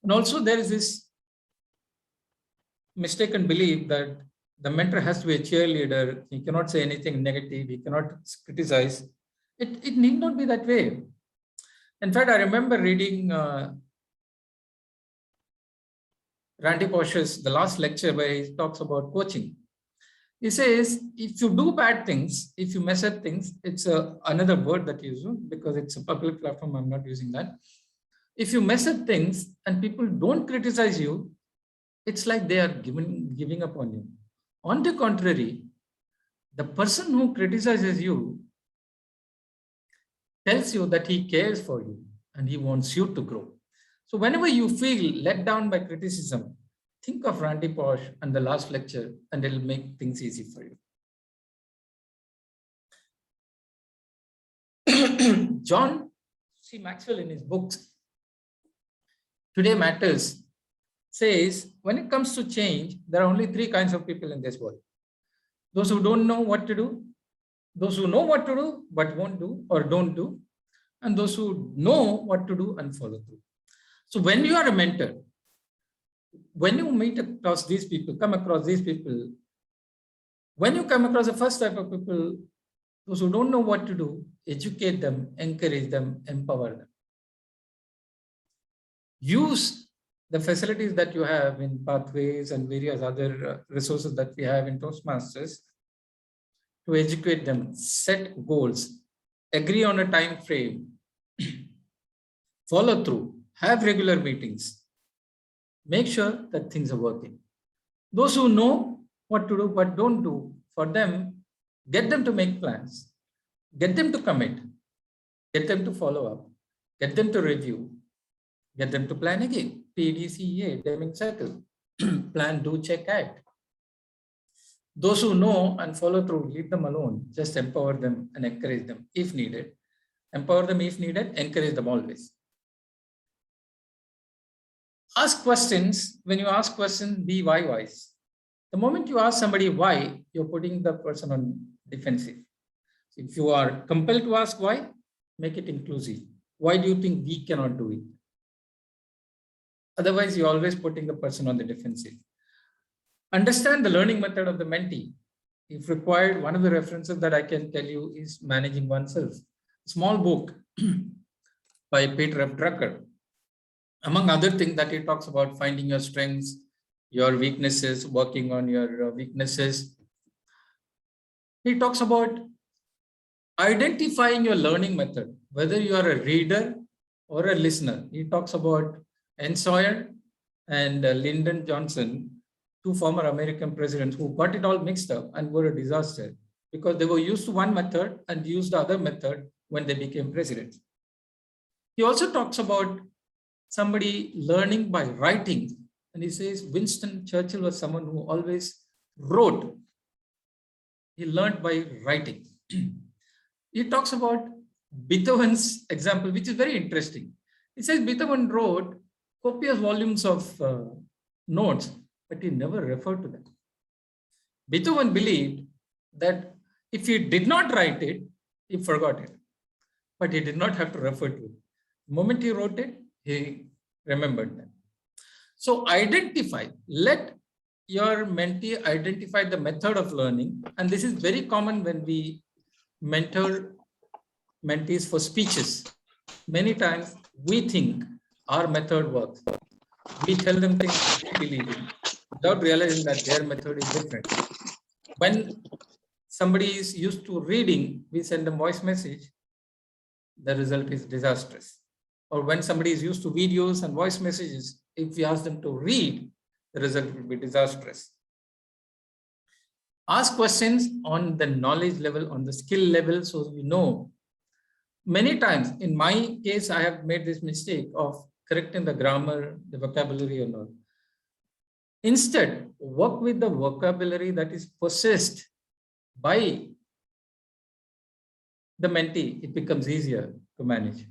And also there is this mistaken belief that the mentor has to be a cheerleader. He cannot say anything negative. He cannot criticize. It need not be that way. In fact, I remember reading Randy Pausch's the last lecture where he talks about coaching. He says, if you do bad things, if you mess up things, it's another word that you use because it's a public platform. I'm not using that. If you mess up things and people don't criticize you, it's like they are giving up on you. On the contrary, the person who criticizes you tells you that he cares for you and he wants you to grow. So whenever you feel let down by criticism, think of Randy Pausch and the last lecture, and it'll make things easy for you. John C. Maxwell in his books, Today Matters, says when it comes to change, there are only 3 kinds of people in this world. Those who don't know what to do, those who know what to do but won't do or don't do, and those who know what to do and follow through. So when you are a mentor, when you meet across these people, come across these people, when you come across the first type of people, those who don't know what to do, educate them, encourage them, empower them. Use the facilities that you have in Pathways and various other resources that we have in Toastmasters to educate them, set goals, agree on a time frame, follow through, have regular meetings, make sure that things are working. Those who know what to do but don't do, for them, get them to make plans, get them to commit, get them to follow up, get them to review, get them to plan again. PDCA, Deming Circle, plan, do, check, act. Those who know and follow through, leave them alone. Just empower them and encourage them if needed. Empower them if needed, encourage them always. Ask questions. When you ask questions, be why-wise. The moment you ask somebody why, you're putting the person on defensive. If you are compelled to ask why, make it inclusive. Why do you think we cannot do it? Otherwise, you're always putting the person on the defensive. Understand the learning method of the mentee. If required, one of the references that I can tell you is Managing Oneself. Small book by Peter F. Drucker. Among other things that he talks about finding your strengths, your weaknesses, working on your weaknesses. He talks about identifying your learning method, whether you are a reader or a listener. He talks about Sawyer and Lyndon Johnson, two former American presidents who got it all mixed up and were a disaster because they were used to one method and used the other method when they became presidents. He also talks about somebody learning by writing. And he says Winston Churchill was someone who always wrote. He learned by writing. He talks about Beethoven's example, which is very interesting. He says Beethoven wrote copious volumes of notes, but he never referred to them. Beethoven believed that if he did not write it, he forgot it, but he did not have to refer to it. The moment he wrote it, he remembered them. So identify, let your mentee identify the method of learning. And this is very common when we mentor mentees for speeches. Many times we think our method works. We tell them things we believe in without realizing that their method is different. When somebody is used to reading, we send a voice message, the result is disastrous. Or when somebody is used to videos and voice messages, if we ask them to read, the result will be disastrous. Ask questions on the knowledge level, on the skill level, so we know. Many times, in my case, I have made this mistake of correcting the grammar, the vocabulary and all. Instead, work with the vocabulary that is possessed by the mentee. It becomes easier to manage.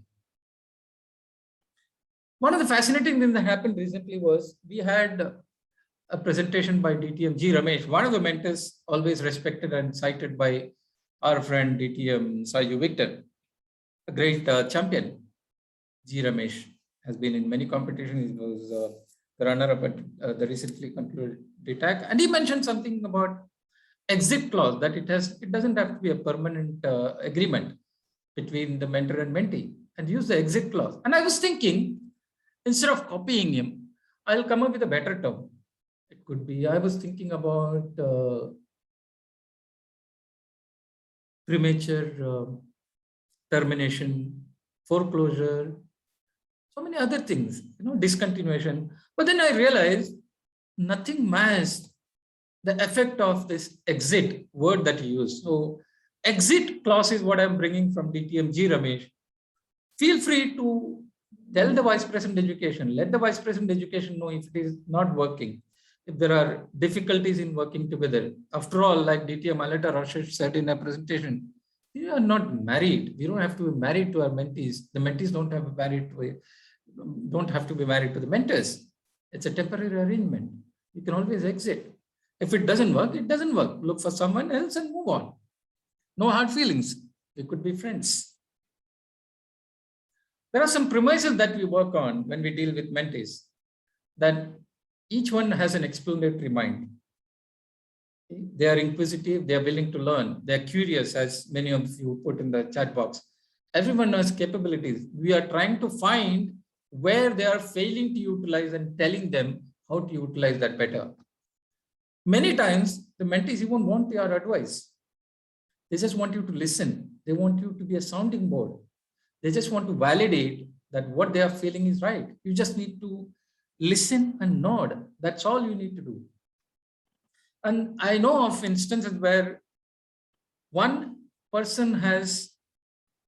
One of the fascinating things that happened recently was we had a presentation by DTM G. Ramesh, one of the mentors always respected and cited by our friend DTM Saju Victor, a great champion. G. Ramesh has been in many competitions. He was the runner-up at the recently concluded DTAC. And he mentioned something about exit clause, that it doesn't have to be a permanent agreement between the mentor and mentee, and use the exit clause. And I was thinking, instead of copying him, I'll come up with a better term. It could be, I was thinking about premature termination, foreclosure, so many other things, discontinuation. But then I realized nothing matched the effect of this exit word that he used. So exit clause is what I'm bringing from DTM G. Ramesh. Feel free to tell the Vice President Education, let the Vice President Education know if it is not working, if there are difficulties in working together. After all, like DTM Alata Rashesh said in a presentation, we are not married. We don't have to be married to our mentees. The mentees don't have to be married to the mentors. It's a temporary arrangement. You can always exit. If it doesn't work, it doesn't work. Look for someone else and move on. No hard feelings. We could be friends. There are some premises that we work on when we deal with mentees, that each one has an explanatory mind. They are inquisitive, they are willing to learn, they are curious, as many of you put in the chat box. Everyone has capabilities. We are trying to find where they are failing to utilize and telling them how to utilize that better. Many times, the mentees even want your advice. They just want you to listen. They want you to be a sounding board. They just want to validate that what they are feeling is right. You just need to listen and nod. That's all you need to do. And I know of instances where one person has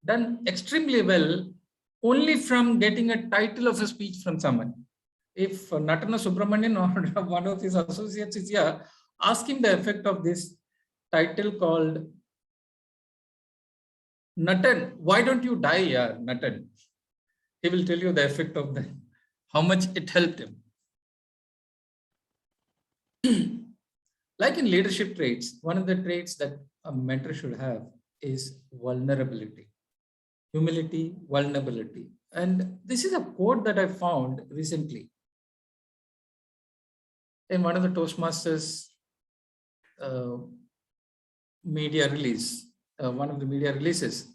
done extremely well only from getting a title of a speech from someone. If Natana Subramanian or one of his associates is here, ask him the effect of this title called Natan. Why don't you die, yaar, Natan? He will tell you the effect of that, how much it helped him. Like in leadership traits, one of the traits that a mentor should have is vulnerability, humility, vulnerability. And this is a quote that I found recently in one of the Toastmasters media release, one of the media releases,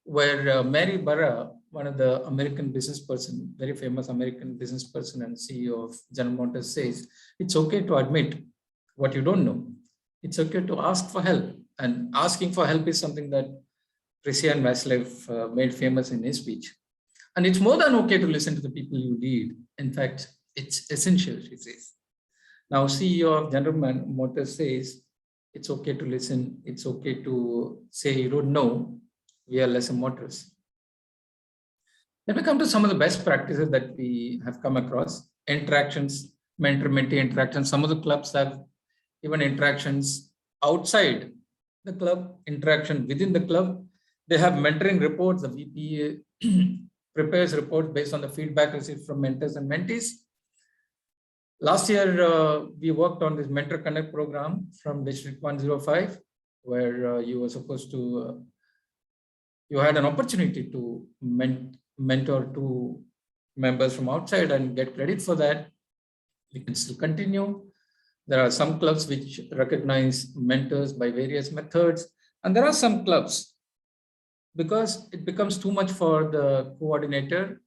where Mary Barra, one of the American business person, very famous American business person and CEO of General Motors, says, it's okay to admit what you don't know. It's okay to ask for help. And asking for help is something that Christian Vaslev made famous in his speech. And it's more than okay to listen to the people you lead. In fact, it's essential, she says. Now, CEO of General Motors says, it's okay to listen. It's okay to say you don't know. We are lesson motors. Let me come to some of the best practices that we have come across. Interactions, mentor-mentee interactions. Some of the clubs have even interactions outside the club, interaction within the club. They have mentoring reports. The VP prepares reports based on the feedback received from mentors and mentees. Last year, we worked on this Mentor Connect program from District 105, where you were supposed to, you had an opportunity to mentor two members from outside and get credit for that. We can still continue. There are some clubs which recognize mentors by various methods. And there are some clubs, because it becomes too much for the coordinator,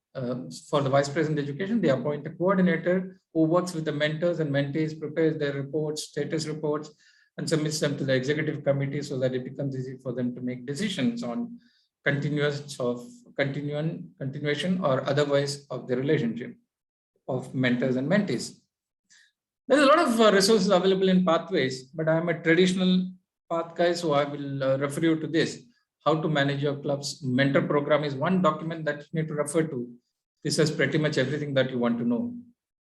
for the vice president education, they appoint a coordinator who works with the mentors and mentees, prepares their reports, status reports, and submits them to the executive committee so that it becomes easy for them to make decisions on continuation or otherwise of the relationship of mentors and mentees. There's a lot of resources available in Pathways, but I'm a traditional path guy, so I will refer you to this. How to manage your club's mentor program is one document that you need to refer to. This has pretty much everything that you want to know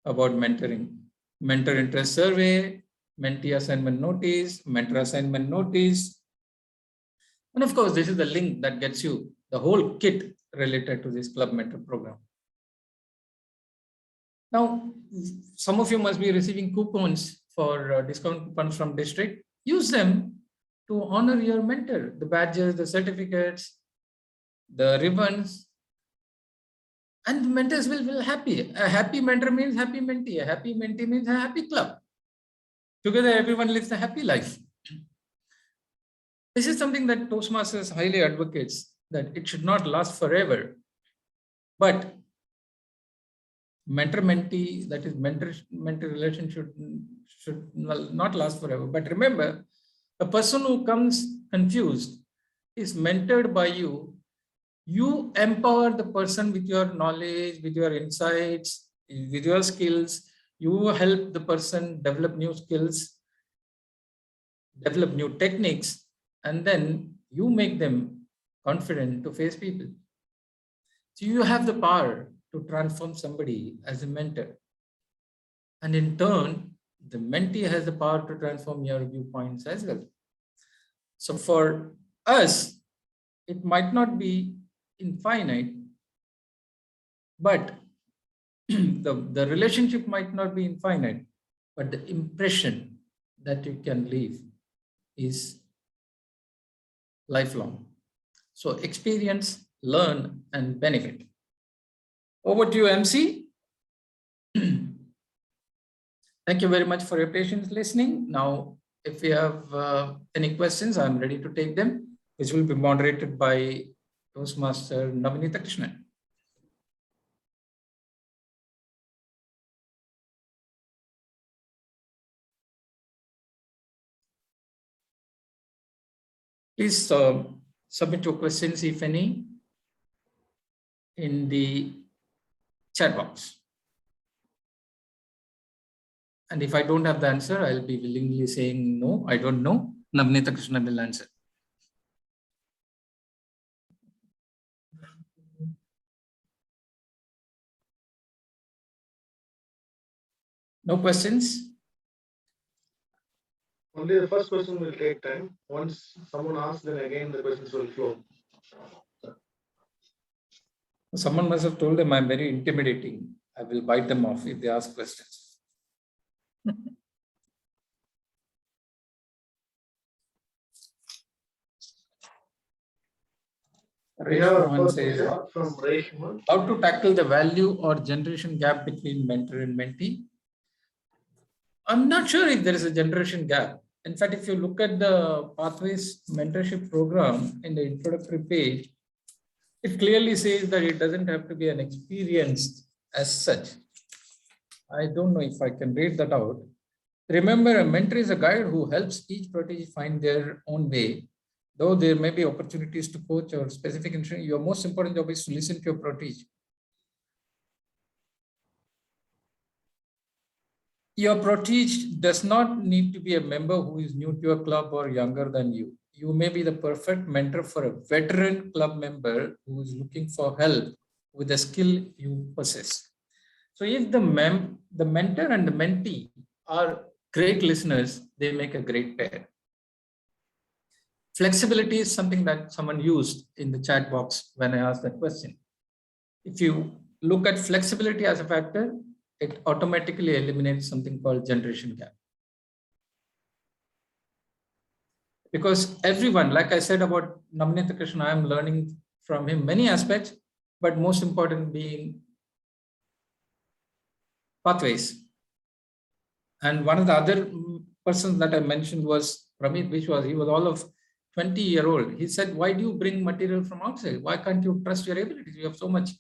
about mentoring. Mentor interest survey, mentee assignment notice, mentor assignment notice. And of course, this is the link that gets you the whole kit related to this club mentor program. Now, some of you must be receiving coupons for discount coupons from district. Use them to honor your mentor, the badges, the certificates, the ribbons, and the mentors will feel happy. A happy mentor means happy mentee. A happy mentee means a happy club. Together, everyone lives a happy life. This is something that Toastmasters highly advocates, that it should not last forever. But mentor-mentee, that is mentor relationship should not last forever. But remember, a person who comes confused is mentored by you. You empower the person with your knowledge, with your insights, with your skills. You help the person develop new skills, develop new techniques, and then you make them confident to face people. So you have the power to transform somebody as a mentor. And in turn, the mentee has the power to transform your viewpoints as well. So for us, it might not be infinite, but the relationship might not be infinite, but the impression that you can leave is lifelong. So experience, learn, and benefit. Over to you, MC. Thank you very much for your patience listening. Now, if you have any questions, I'm ready to take them, which will be moderated by Toastmaster Navinita Krishna. Please submit your questions, if any, in the chat box. And if I don't have the answer, I'll be willingly saying, no, I don't know. Navinita Krishna will answer. No questions? Only the first question will take time. Once someone asks, then again the questions will flow. Someone must have told them I'm very intimidating. I will bite them off if they ask questions. We have a Reshman first says, question from Reshman. how to tackle the value or generation gap between mentor and mentee? I'm not sure if there is a generation gap. In fact, if you look at the Pathways mentorship program in the introductory page, it clearly says that it doesn't have to be an experienced as such. I don't know if I can read that out. Remember, a mentor is a guide who helps each protege find their own way. Though there may be opportunities to coach or specific instruction, your most important job is to listen to your protege. Your protege does not need to be a member who is new to a club or younger than you. You may be the perfect mentor for a veteran club member who is looking for help with the skill you possess. So if the mentor and the mentee are great listeners, they make a great pair. Flexibility is something that someone used in the chat box when I asked that question. If you look at flexibility as a factor, it automatically eliminates something called generation gap. Because everyone, like I said about Namnitha Krishna, I am learning from him many aspects, but most important being pathways. And one of the other persons that I mentioned was Ramit Vishwas. He was all of 20-year-old. He said, why do you bring material from outside? Why can't you trust your abilities? You have so much.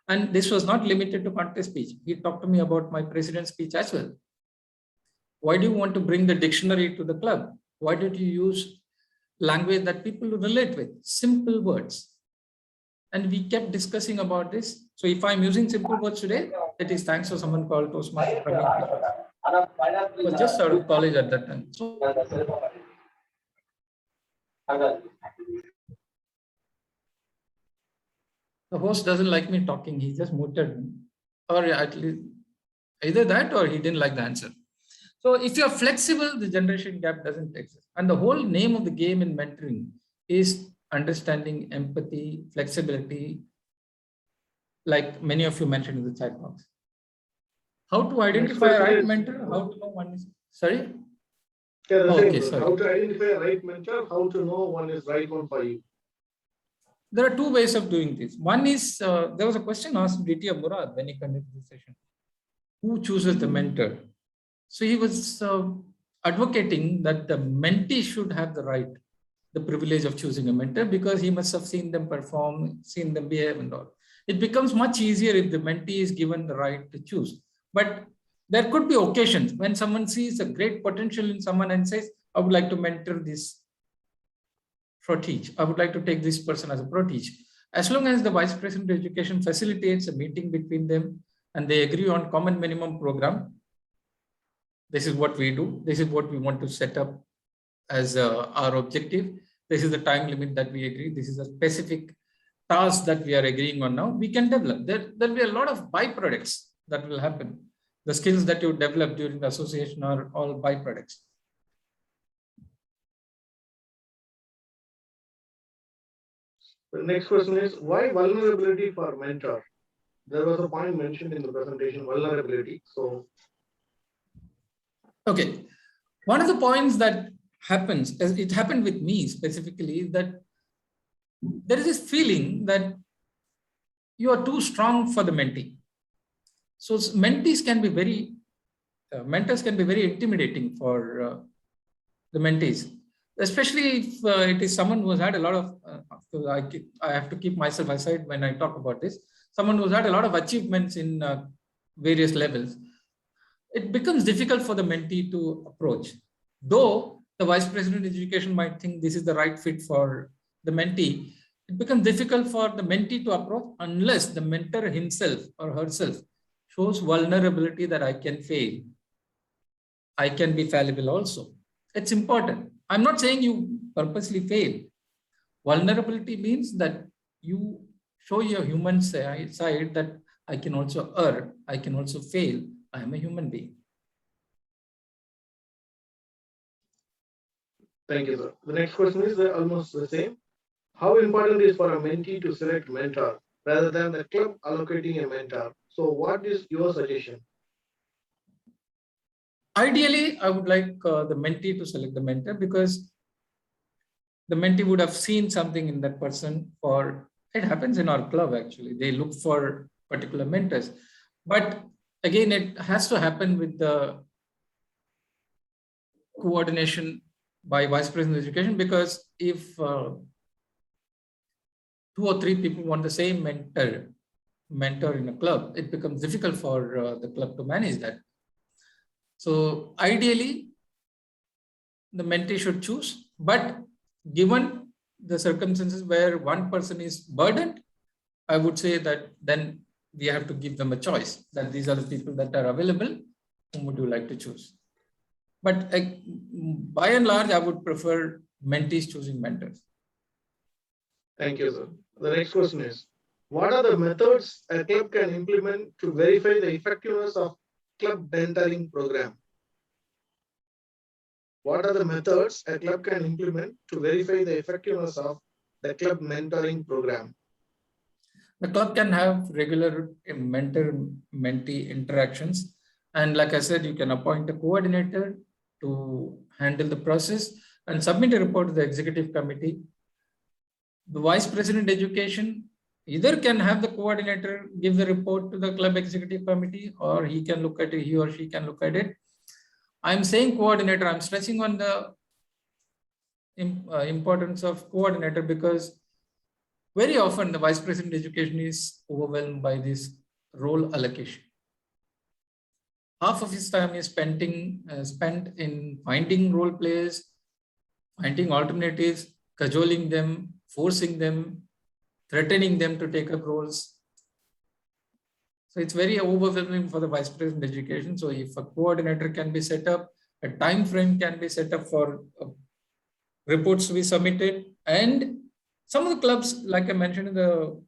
And this was not limited to contest speech. He talked to me about my president's speech as well. Why do you want to bring the dictionary to the club? Why did you use language that people relate with? Simple words. And we kept discussing about this. So if I'm using simple words today, it is thanks to someone called Toastmaster. He was just out of college at that time. So, the host doesn't like me talking. He just muted, or at least either that or he didn't like the answer. So if you're flexible, the generation gap doesn't exist. And the whole name of the game in mentoring is understanding, empathy, flexibility, like many of you mentioned in the chat box. How to identify a right mentor? How to know one is, sorry? Yeah, okay, sorry. How to identify a right mentor? How to know one is right one for you? There are two ways of doing this. One is, there was a question asked DTM Murad when he conducted the session. Who chooses the mentor? So he was advocating that the mentee should have the right, the privilege of choosing a mentor, because he must have seen them perform, seen them behave and all. It becomes much easier if the mentee is given the right to choose. But there could be occasions when someone sees a great potential in someone and says, I would like to mentor this protege. I would like to take this person as a protege. As long as the Vice President of Education facilitates a meeting between them and they agree on common minimum program, this is what we do. This is what we want to set up as our objective. This is the time limit that we agree. This is a specific task that we are agreeing on now. We can develop. There'll be a lot of byproducts that will happen. The skills that you develop during the association are all byproducts. The next question is, why vulnerability for mentor? There was a point mentioned in the presentation, vulnerability. So, okay. One of the points that happens, as it happened with me specifically, is that there is this feeling that you are too strong for the mentee. So mentees can be very, mentors can be very intimidating for the mentees, especially if it is someone who has had a lot of, I have to keep myself aside when I talk about this, someone who's had a lot of achievements in various levels. It becomes difficult for the mentee to approach. Though the Vice President of Education might think this is the right fit for the mentee, it becomes difficult for the mentee to approach unless the mentor himself or herself shows vulnerability that I can fail. I can be fallible also. It's important. I'm not saying you purposely fail. Vulnerability means that you show your human side that I can also err, I can also fail. I am a human being. thank you, sir. The next question is almost the same. How important is for a mentee to select mentor rather than the club allocating a mentor? So what is your suggestion? Ideally, I would like the mentee to select the mentor because the mentee would have seen something in that person for It happens in our club, actually. They look for particular mentors. But again, it has to happen with the coordination by Vice President of Education, because if 2 or 3 people want the same mentor in a club, it becomes difficult for the club to manage that. So ideally, the mentee should choose, but given the circumstances where one person is burdened, I would say that then we have to give them a choice, that these are the people that are available, whom would you like to choose? But by and large, I would prefer mentees choosing mentors. Thank you, sir. The next question is, what are the methods a club can implement to verify the effectiveness of club mentoring program? What are the methods a club can implement to verify the effectiveness of the club mentoring program? The club can have regular mentor-mentee interactions. And like I said, you can appoint a coordinator to handle the process and submit a report to the executive committee. The Vice President Education either can have the coordinator give the report to the club executive committee, or he can look at it, he or she can look at it. I'm saying coordinator, I'm stressing on the importance of coordinator, because very often the Vice President Education is overwhelmed by this role allocation. Half of his time is spent in finding role players, finding alternatives, cajoling them, forcing them, threatening them to take up roles. So it's very overwhelming for the Vice President Education. So if a coordinator can be set up, a time frame can be set up for reports to be submitted, and some of the clubs, like I mentioned in the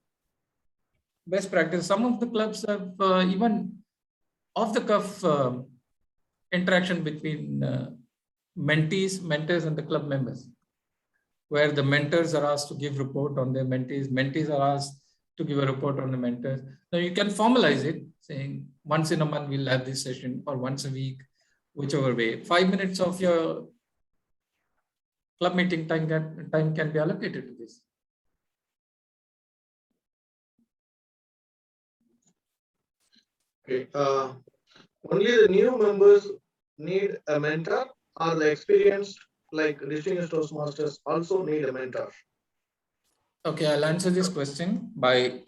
best practice, some of the clubs have even off-the-cuff interaction between mentees, mentors, and the club members, where the mentors are asked to give report on their mentees, mentees are asked to give a report on the mentors. Now you can formalize it, saying once in a month we'll have this session, or once a week, whichever way. 5 minutes of your club meeting time can be allocated to this. Okay. Only the new members need a mentor, or the experienced, like distinguished Toastmasters, also need a mentor? Okay, I'll answer this question by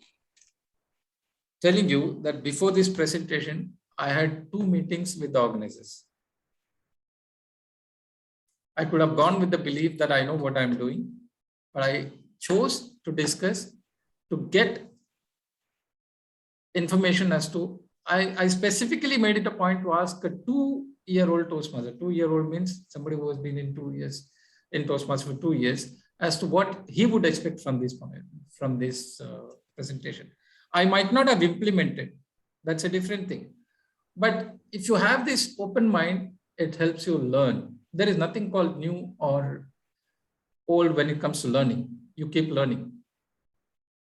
telling you that before this presentation, I had 2 meetings with the organizers. I could have gone with the belief that I know what I'm doing, but I chose to discuss, to get information as to, I specifically made it a point to ask a 2-year-old Toastmaster. 2-year-old means somebody who has been in 2 years, in Toastmaster for 2 years, as to what he would expect from this presentation. I might not have implemented, that's a different thing. But if you have this open mind, it helps you learn. There is nothing called new or old when it comes to learning. You keep learning,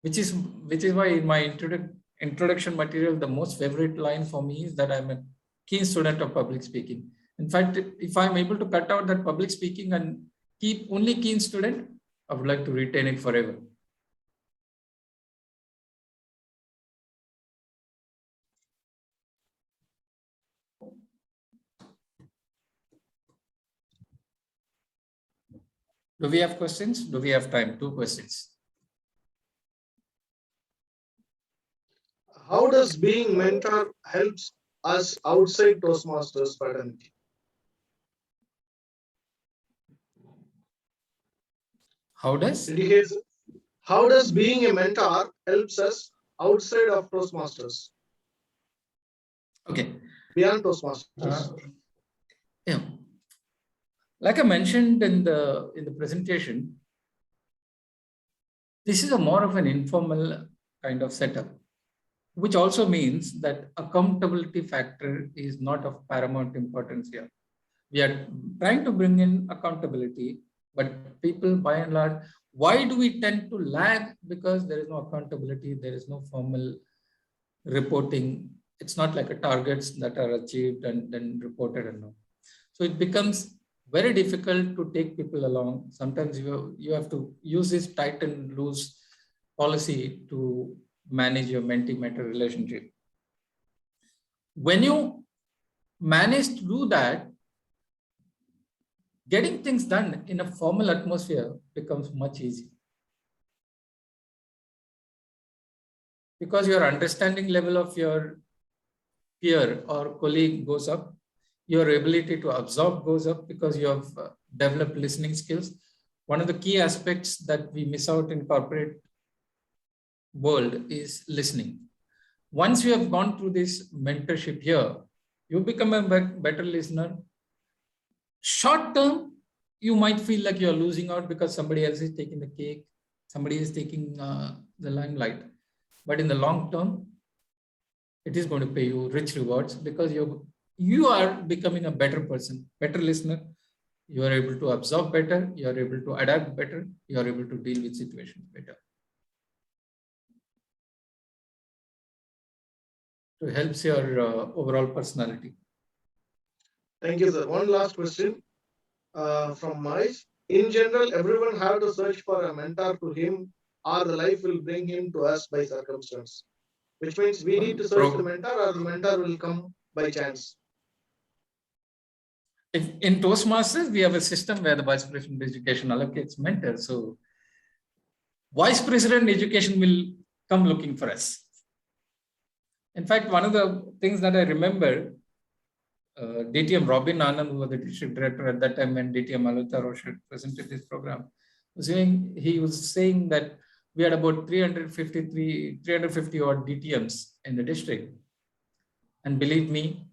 which is why in my introduction material, the most favorite line for me is that I'm a keen student of public speaking. In fact, if I'm able to cut out that public speaking and keep only keen student, I would like to retain it forever. Do we have questions? Do we have time? 2 questions. How does being mentor helps us outside Toastmasters fraternity? How does? How does being a mentor helps us outside of Toastmasters? Okay. Beyond Toastmasters. Yeah. Like I mentioned in the presentation, this is a more of an informal kind of setup, which also means that accountability factor is not of paramount importance here. We are trying to bring in accountability, but people by and large, why do we tend to lag? Because there is no accountability, there is no formal reporting. It's not like a targets that are achieved and then reported and all. So it becomes very difficult to take people along. Sometimes you have to use this tight and loose policy to manage your mentee-mentor relationship. When you manage to do that, getting things done in a formal atmosphere becomes much easier. Because your understanding level of your peer or colleague goes up, your ability to absorb goes up because you have developed listening skills. One of the key aspects that we miss out in corporate world is listening. Once you have gone through this mentorship here, you become a better listener. Short term, you might feel like you're losing out because somebody else is taking the cake, somebody is taking the limelight. But in the long term, it is going to pay you rich rewards because you are becoming a better person, better listener. You are able to absorb better, you are able to adapt better, you are able to deal with situations better. So it helps your overall personality. Thank you, sir. One last question from Mahesh. In general, everyone have to search for a mentor to him, or the life will bring him to us by circumstance. Which means we need to search the mentor, or the mentor will come by chance. In Toastmasters, we have a system where the Vice President Education allocates mentors. So Vice President Education will come looking for us. In fact, one of the things that I remember, DTM Robin Anand, who was the district director at that time when DTM Allocating presented this program, he was saying that we had about 350 odd DTMs in the district. And believe me,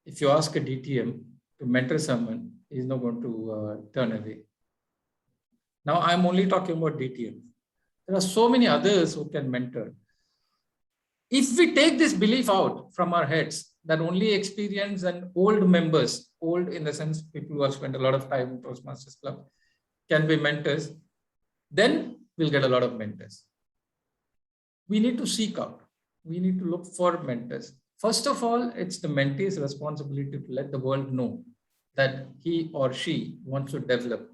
if you ask a DTM to mentor someone, he's not going to turn away. Now, I'm only talking about DTM. There are so many others who can mentor. If we take this belief out from our heads that only experienced and old members, old in the sense people who have spent a lot of time in Toastmasters Club, can be mentors, then we'll get a lot of mentors. We need to seek out. We need to look for mentors. First of all, it's the mentee's responsibility to let the world know that he or she wants to develop,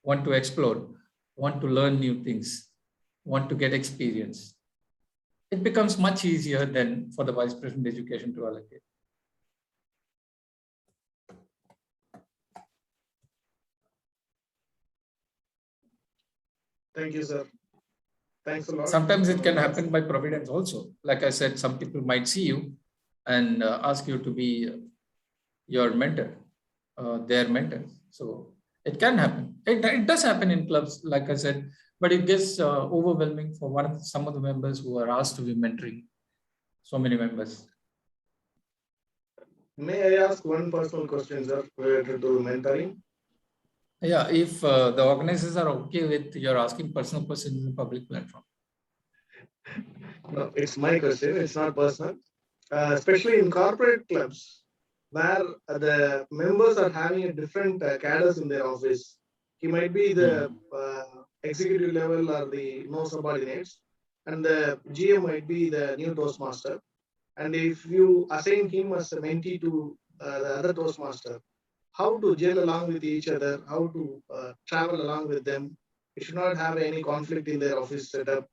want to explore, want to learn new things, want to get experience. It becomes much easier than for the Vice President Education to allocate. Thank you, sir. Thanks a lot. Sometimes it can happen by providence also. Like I said, some people might see you and ask you to be your mentor, their mentor. So it can happen. It does happen in clubs, like I said, but it gets overwhelming for some of the members who are asked to be mentoring so many members. May I ask one personal question, sir, related to mentoring? Yeah, if the organizers are okay with your asking personal questions in the public platform. No, it's my question. It's not personal. Especially in corporate clubs, where the members are having a different cadres in their office. He might be the executive level or the no subordinates, and the GM might be the new Toastmaster. And if you assign him as a mentee to the other Toastmaster, how to gel along with each other, how to travel along with them. It should not have any conflict in their office setup.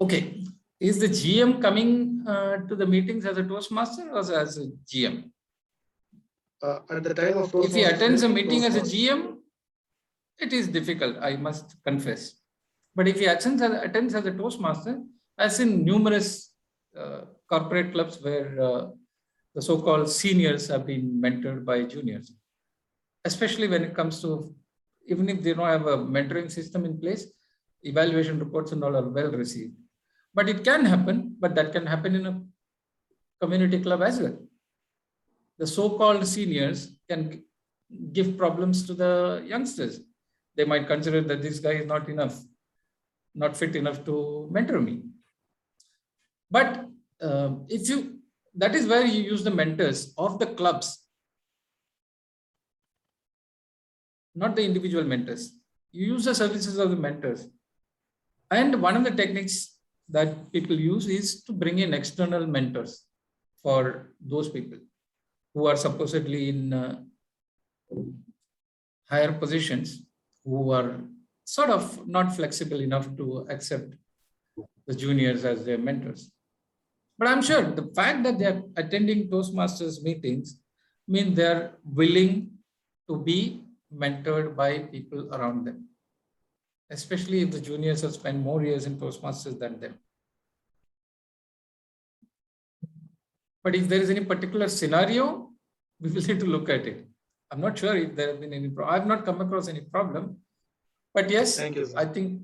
Okay, is the GM coming to the meetings as a Toastmaster or as a GM? At the time of if he attends a meeting as a GM, it is difficult, I must confess. But if he attends as a Toastmaster, as in numerous corporate clubs where the so-called seniors have been mentored by juniors, especially when it comes to, even if they don't have a mentoring system in place, evaluation reports and all are well received. But it can happen, but that can happen in a community club as well. The so-called seniors can give problems to the youngsters. They might consider that this guy is not fit enough to mentor me. But that is where you use the mentors of the clubs, not the individual mentors. You use the services of the mentors. And one of the techniques that people use is to bring in external mentors for those people who are supposedly in higher positions, who are sort of not flexible enough to accept the juniors as their mentors. But I'm sure the fact that they're attending Toastmasters meetings means they're willing to be mentored by people around them, especially if the juniors have spent more years in Toastmasters than them. But if there is any particular scenario, we will need to look at it. I'm not sure if there have been any problem. I've not come across any problem. But yes, Thank you, sir. I think,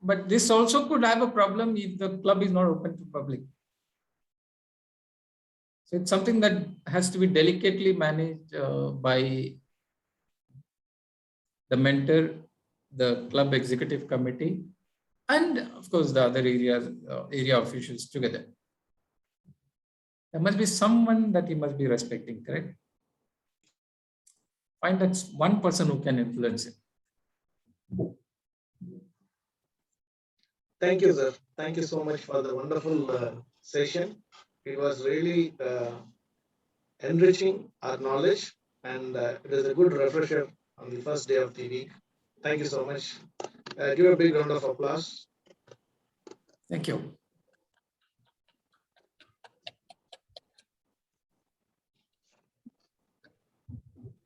but this also could have a problem if the club is not open to public. So it's something that has to be delicately managed by the mentor, the club executive committee, and of course the other area officials together. There must be someone that he must be respecting, correct? Find that one person who can influence it. Thank you, sir. Thank you so much for the wonderful session. It was really enriching our knowledge, and it is a good refresher on the first day of the week. Thank you so much. Give a big round of applause. Thank you.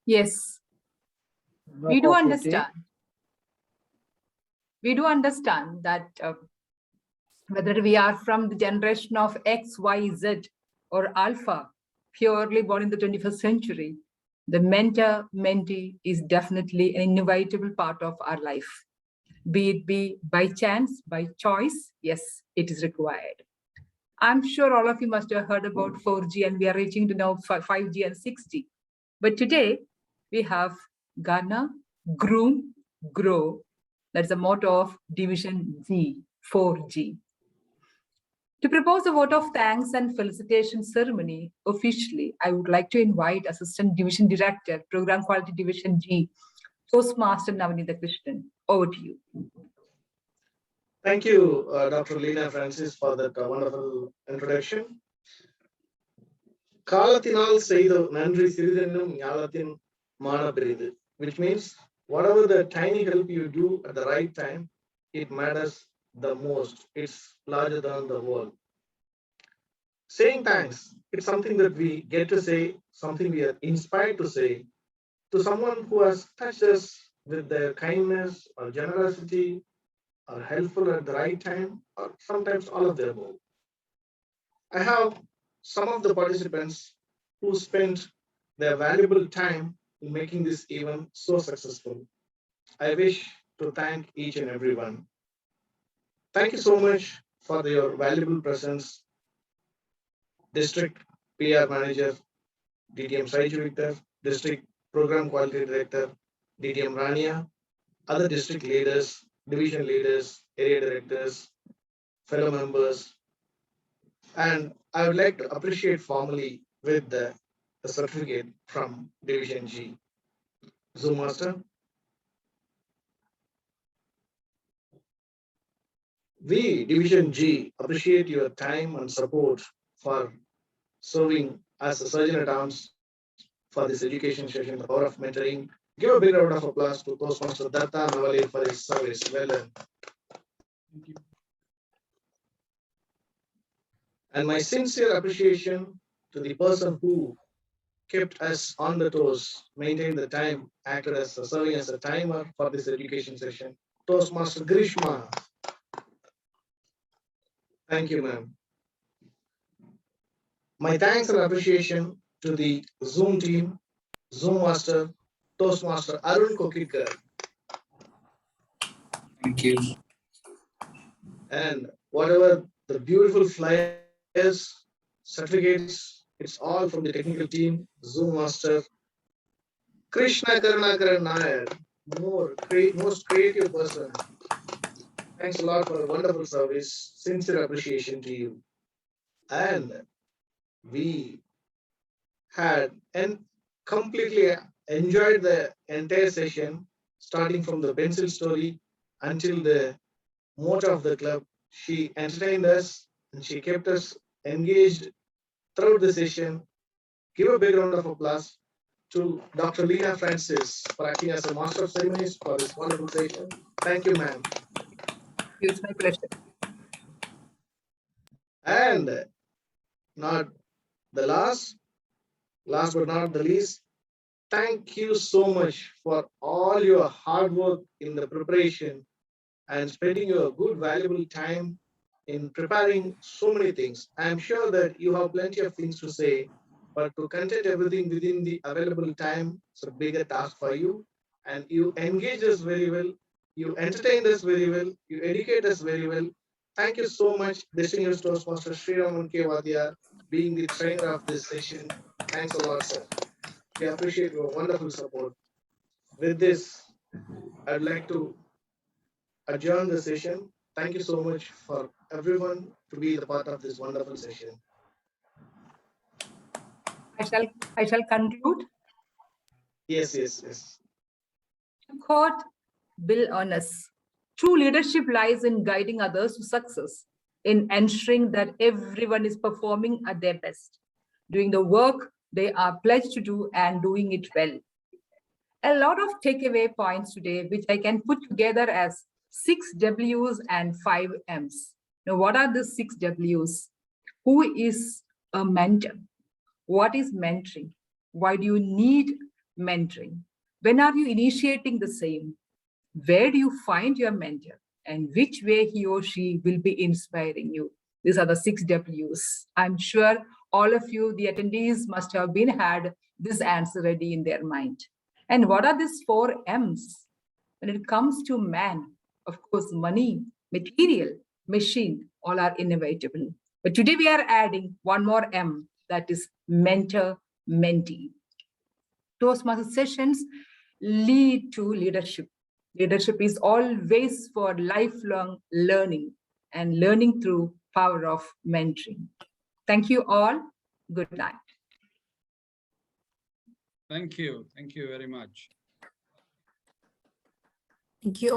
Yes, we do understand. We do understand that whether we are from the generation of X, Y, Z, or Alpha, purely born in the 21st century, the mentor-mentee is definitely an inevitable part of our life. Be it be by chance, by choice, yes, it is required. I'm sure all of you must have heard about 4G, and we are reaching to now 5G and 6G. But today, we have Garner, Groom, Grow. That's the motto of Division G, 4G. To propose a vote of thanks and felicitation ceremony officially, I would like to invite Assistant Division Director, Program Quality Division G, Toastmaster Navanitha Krishnan. Over to you. Thank you, Dr. Leena Francis, for that wonderful introduction. Kalathinal Seidu Nandri Siridhanum Yalathin Mana Biridu, which means whatever the tiny help you do at the right time, it matters the most. It's larger than the world. Saying thanks, it's something that we get to say, something we are inspired to say to someone who has touched us with their kindness or generosity or helpful at the right time, or sometimes all of the above. I have some of the participants who spent their valuable time in making this event so successful. I wish to thank each and everyone. Thank you so much for your valuable presence, District PR Manager, DTM SHREERAMAN, District Program Quality Director, DTM Rania, other district leaders, division leaders, area directors, fellow members. And I would like to appreciate formally with the certificate from Division G. Zoom Master. We, Division G, appreciate your time and support for serving as a surgeon at arms for this education session, the power of mentoring. Give a big round of applause to Toastmaster Datta Navale for his service. Well done. Thank you. And my sincere appreciation to the person who kept us on the toes, maintained the time, acted as serving as a timer for this education session, Toastmaster Krishna. Thank you, ma'am. My thanks and appreciation to the Zoom team, Zoom Master, Toastmaster Arun Kokikar. Thank you. And whatever the beautiful flyers, certificates, it's all from the technical team, Zoom Master, Krishna Karunakaran Nair, most creative person. Thanks a lot for a wonderful service. Sincere appreciation to you. And we had completely enjoyed the entire session, starting from the pencil story until the motto of the club. She entertained us and she kept us engaged throughout the session. Give a big round of applause to Dr. Leena Francis for acting as a master of ceremonies for this wonderful session. Thank you, ma'am. It's my pleasure. And not the last but not the least, thank you so much for all your hard work in the preparation and spending your good valuable time in preparing so many things. I am sure that you have plenty of things to say, but to content everything within the available time is a bigger task for you. And you engage us very well, you entertain us very well, you educate us very well. Thank you so much, distinguished Toastmaster SHREERAMAN Vadhyar, being the trainer of this session. Thanks a lot, sir. We appreciate your wonderful support. With this, I'd like to adjourn the session. Thank you so much for everyone to be the part of this wonderful session. I shall conclude. Yes. To quote Bill Earnest, true leadership lies in guiding others to success, in ensuring that everyone is performing at their best, doing the work they are pledged to do and doing it well. A lot of takeaway points today, which I can put together as 6 W's and 5 M's. Now, what are the 6 W's? Who is a mentor? What is mentoring? Why do you need mentoring? When are you initiating the same? Where do you find your mentor? And which way he or she will be inspiring you? These are the 6 W's. I'm sure all of you, the attendees, must have had this answer ready in their mind. And what are these 4 M's? When it comes to man, of course, money, material, machine, all are inevitable. But today we are adding one more M, that is mentor, mentee. Toastmaster sessions lead to leadership. Leadership is always for lifelong learning and learning through power of mentoring. Thank you all. Good night. Thank you. Thank you very much. Thank you all.